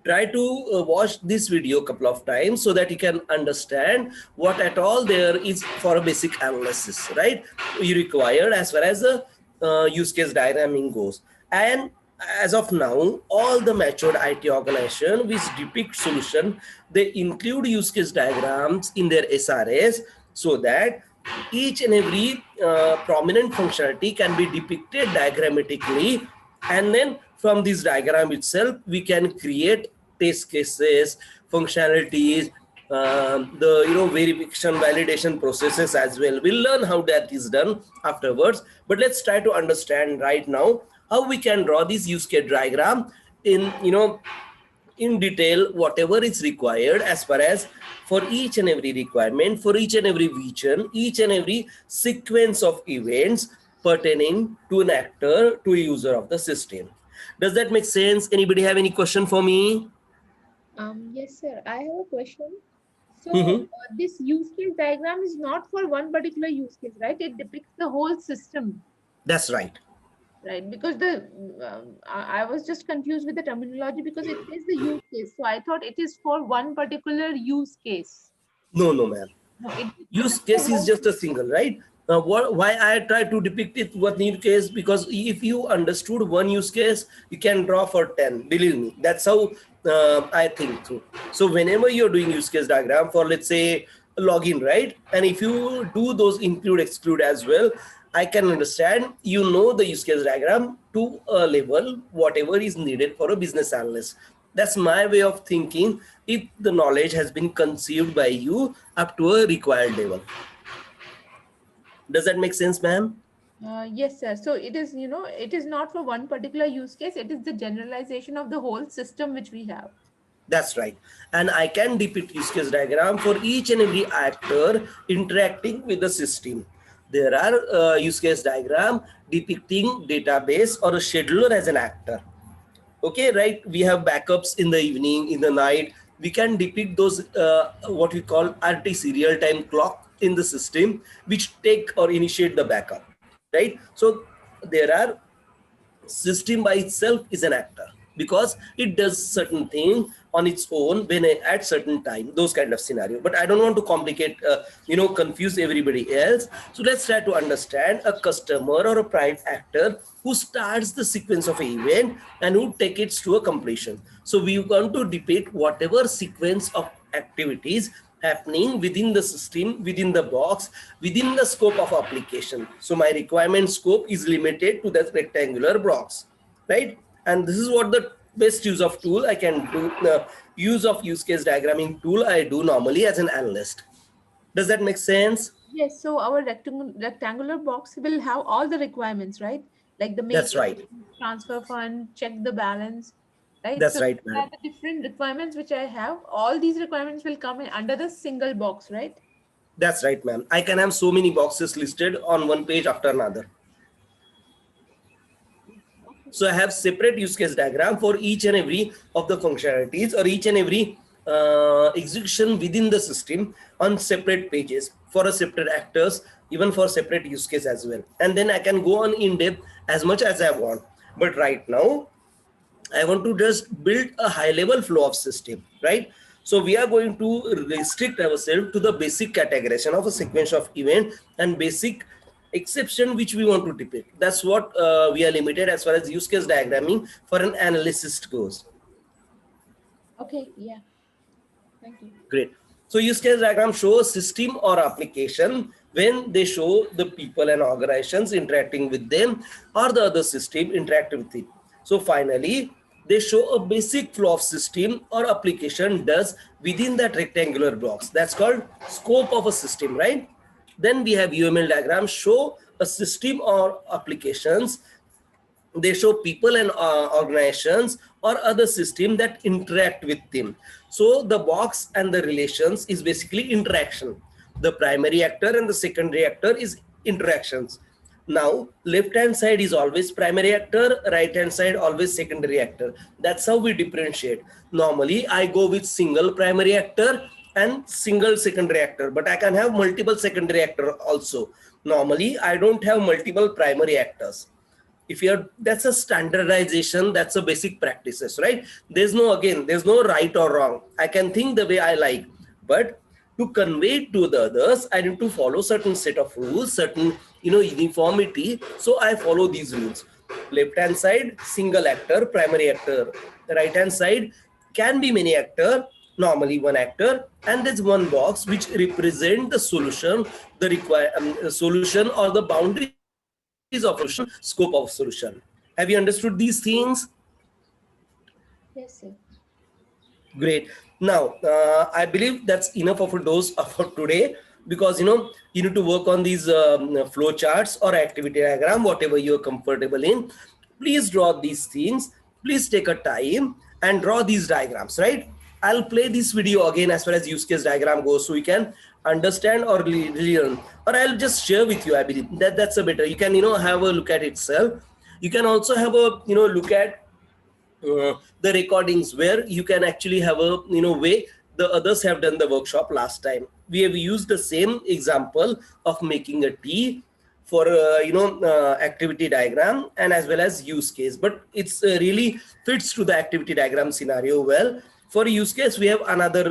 try to watch this video a couple of times so that you can understand what at all there is for a basic analysis, right? You require as far as the use case diagramming goes. And as of now, all the matured IT organization which depict solution, they include use case diagrams in their SRS so that each and every prominent functionality can be depicted diagrammatically, and then from this diagram itself we can create test cases, functionalities, the verification validation processes as well. We'll learn how that is done afterwards, but let's try to understand right now how we can draw this use case diagram in in detail, whatever is required as far as for each and every requirement, for each and every vision, each and every sequence of events pertaining to an actor, to a user of the system. Does that make sense? Anybody have any question for me? Yes, sir. I have a question. So this use case diagram is not for one particular use case, right? It depicts the whole system. That's right. Right, because I was just confused with the terminology because it is the use case. So I thought it is for one particular use case. No, ma'am. No, use case is just a single, right? Why I try to depict it what use case, because if you understood one use case, you can draw for 10. Believe me, that's how I think through. So whenever you're doing use case diagram for, let's say, a login, right? And if you do those include, exclude as well, I can understand, the use case diagram to a level, whatever is needed for a business analyst. That's my way of thinking if the knowledge has been conceived by you up to a required level. Does that make sense, ma'am? Yes, sir. So it is, it is not for one particular use case. It is the generalization of the whole system which we have. That's right. And I can depict use case diagram for each and every actor interacting with the system. There are use case diagram depicting database or a scheduler as an actor. Okay, right? We have backups in the evening, in the night. We can depict those what we call RTC, real-time clock in the system, which take or initiate the backup, right? So there are system by itself is an actor because it does certain thing on its own when at certain time, those kind of scenario. But I don't want to complicate, confuse everybody else. So let's try to understand a customer or a private actor who starts the sequence of an event and who take it to a completion. So we want to depict whatever sequence of activities happening within the system, within the box, within the scope of application. So my requirement scope is limited to that rectangular box, right? And this is what the best use of tool I can do, use of use case diagramming tool I do normally as an analyst. Does that make sense? Yes, so our rectangular box will have all the requirements, right? Like the make That's right. transfer fund, check the balance, right? That's So right, these are madam. the different requirements which I have. All these requirements will come in under the single box, right? That's right, ma'am. I can have so many boxes listed on one page after another. Okay. So I have separate use case diagram for each and every of the functionalities or each and every execution within the system on separate pages for a separate actors, even for separate use case as well. And then I can go on in depth as much as I want. But right now, I want to just build a high level flow of system, right? So we are going to restrict ourselves to the basic categorization of a sequence of event and basic exception which we want to depict. That's what we are limited as far as use case diagramming for an analyst goes. Okay, yeah. Thank you. Great. So use case diagram show a system or application when they show the people and organizations interacting with them or the other system interacting with it. So finally, they show a basic flow of system or application does within that rectangular box. That's called scope of a system, right? Then we have UML diagram show a system or applications. They show people and organizations or other system that interact with them. So the box and the relations is basically interaction. The primary actor and the secondary actor is interactions. Now left hand side is always primary actor, right hand side always secondary actor. That's how we differentiate. Normally I go with single primary actor and single secondary actor, but I can have multiple secondary actor also. Normally I don't have multiple primary actors. If you're, that's a standardization, that's a basic practices, right? There's no right or wrong. I can think the way I like, but to convey it to the others, I need to follow certain set of rules, certain uniformity. So I follow these rules. Left hand side single actor, primary actor. The right hand side can be many actor, normally one actor, and there's one box which represent the solution, the solution or the boundaries of solution, scope of solution. Have you understood these things? Yes, sir. Great. Now I believe that's enough of a dose for today, because you need to work on these flow charts or activity diagram, whatever you're comfortable in. Please draw these things. Please take a time and draw these diagrams, right? I'll play this video again as far as use case diagram goes, so you can understand or learn, or I'll just share with you. I believe that's a better. You can have a look at itself. You can also have a look at the recordings where you can actually have a way the others have done the workshop last time. We have used the same example of making a tea for activity diagram and as well as use case, but it's really fits to the activity diagram scenario well. For use case we have another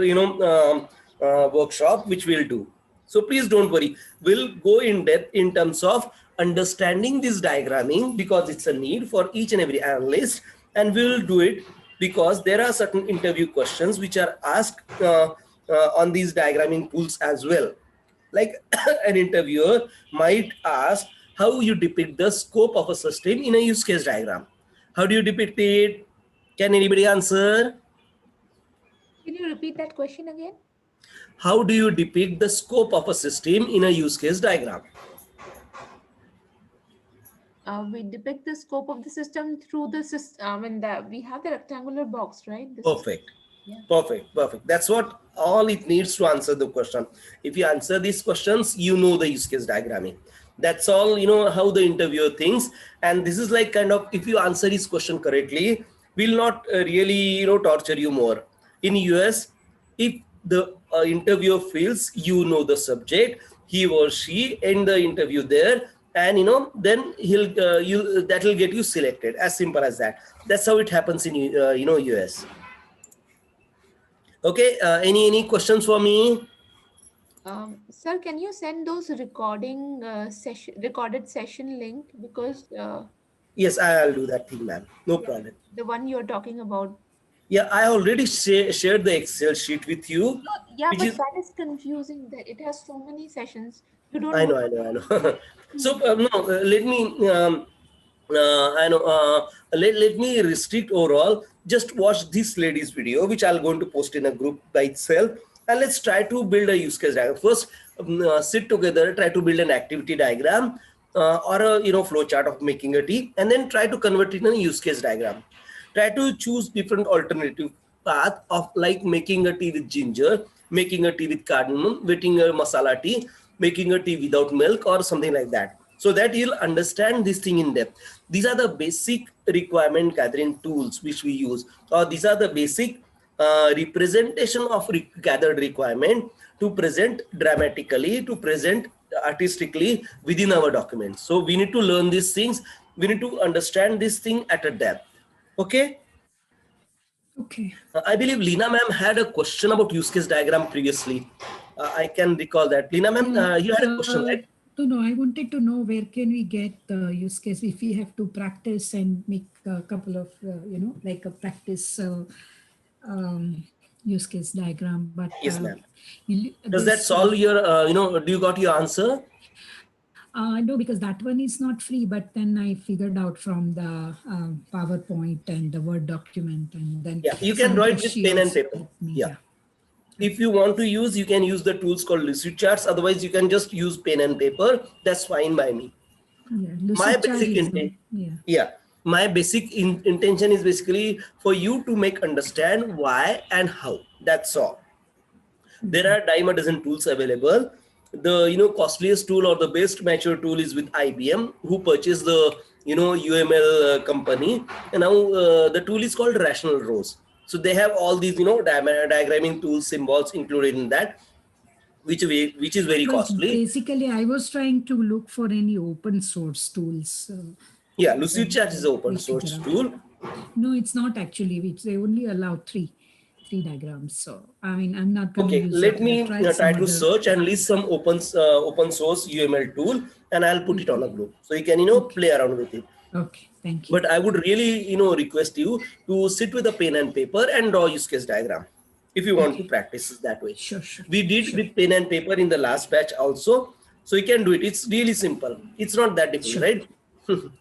workshop which we'll do. So please don't worry, we'll go in depth in terms of understanding this diagramming, because it's a need for each and every analyst, and we will do it because there are certain interview questions which are asked on these diagramming tools as well. Like an interviewer might ask how you depict the scope of a system in a use case diagram. How do you depict it? Can anybody answer? Can you repeat that question again? How do you depict the scope of a system in a use case diagram? We depict the scope of the system through the system. We have the rectangular box, right? Perfect. Yeah. Perfect. That's what all it needs to answer the question. If you answer these questions, you know the use case diagramming. That's all, how the interviewer thinks. And this is like kind of, if you answer this question correctly, will not really, torture you more. In US, if the interviewer feels the subject, he or she end the interview there, and then that will get you selected. As simple as that. That's how it happens in US. Okay, any questions for me? Sir, can you send those recorded session link, because Yes, I'll do that thing, ma'am. No problem. The one you're talking about. Yeah, I already shared the Excel sheet with you. No, yeah, but that is confusing. That it has so many sessions. You don't. I know. So let me. Let me restrict overall. Just watch this lady's video, which I'll going to post in a group by itself, and let's try to build a use case diagram. First, sit together, try to build an activity diagram or a flow chart of making a tea, and then try to convert it in a use case diagram. Try to choose different alternative path of like making a tea with ginger, making a tea with cardamom, making a masala tea, making a tea without milk or something like that, so that you'll understand this thing in depth. These are the basic requirement gathering tools which we use, or these are the basic representation of gathered requirement to present dramatically, to present artistically within our documents. So we need to learn these things. We need to understand this thing at a depth. Okay. Okay. I believe Leena ma'am had a question about use case diagram previously. I can recall that. Leena ma'am, you had a question, right? No, I wanted to know where can we get the use case if we have to practice and make a couple of, like a practice use case diagram. But yes, ma'am. Does that solve your, do you got your answer? No, because that one is not free, but then I figured out from the PowerPoint and the Word document, and then you can write with pen and paper. Yeah. If you want to use, you can use the tools called Lucid Charts. Otherwise, you can just use pen and paper. That's fine by me. My basic intention, my basic intention is basically for you to understand why and how. That's all. There are dime a dozen tools available. The costliest tool or the best mature tool is with IBM, who purchased the UML company, and now the tool is called Rational Rows. So they have all these diagramming tools, symbols included in that, which is very costly. Basically, I was trying to look for any open source tools. Lucid Charts is an open source tool. No, it's not actually. They only allow three diagrams. So I mean, I'm not going to use let me try to search and list some open source UML tool, and I'll put it on a group so you can play around with it. Okay, thank you. But I would really request you to sit with a pen and paper and draw use case diagram if you want to practice that way. Sure. We did with pen and paper in the last batch also, so you can do it. It's really simple. It's not that difficult, right?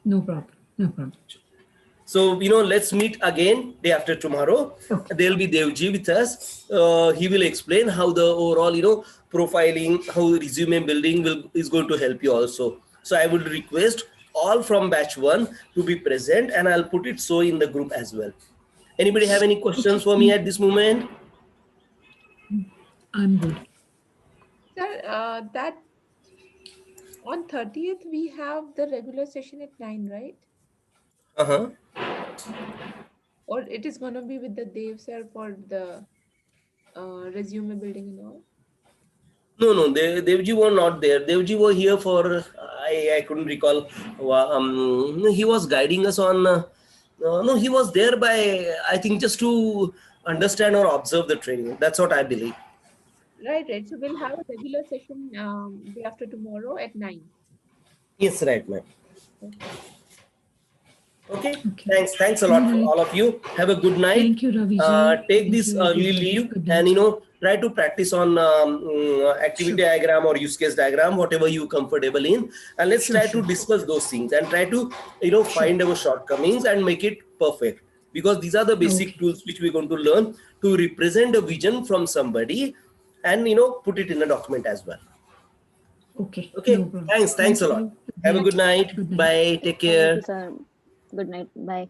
No problem. So, let's meet again day after tomorrow. Okay. There'll be Devji with us. He will explain how the overall, profiling, how resume building is going to help you also. So I would request all from batch 1 to be present, and I'll put it so in the group as well. Anybody have any questions for me at this moment? I'm good. Sir, that on 30th, we have the regular session at 9, right? Or it is going to be with the Dev sir for the resume building and all? No, Devji were not there. Devji were here for, I couldn't recall. He was guiding us on, no, he was there by, I think, just to understand or observe the training. That's what I believe. Right. So we'll have a regular session day after tomorrow at 9. Yes, right, ma'am. Okay. Thanks a lot for all of you. Have a good night. Thank you, Ravi. Take this early leave and try to practice on activity diagram or use case diagram, whatever you comfortable in, and let's try to discuss those things and try to find our shortcomings and make it perfect, because these are the basic tools which we're going to learn to represent a vision from somebody and put it in a document as well. Okay. No, thanks a lot. Have a good night. Bye. Take care. Thank you, sir. Good night. Bye.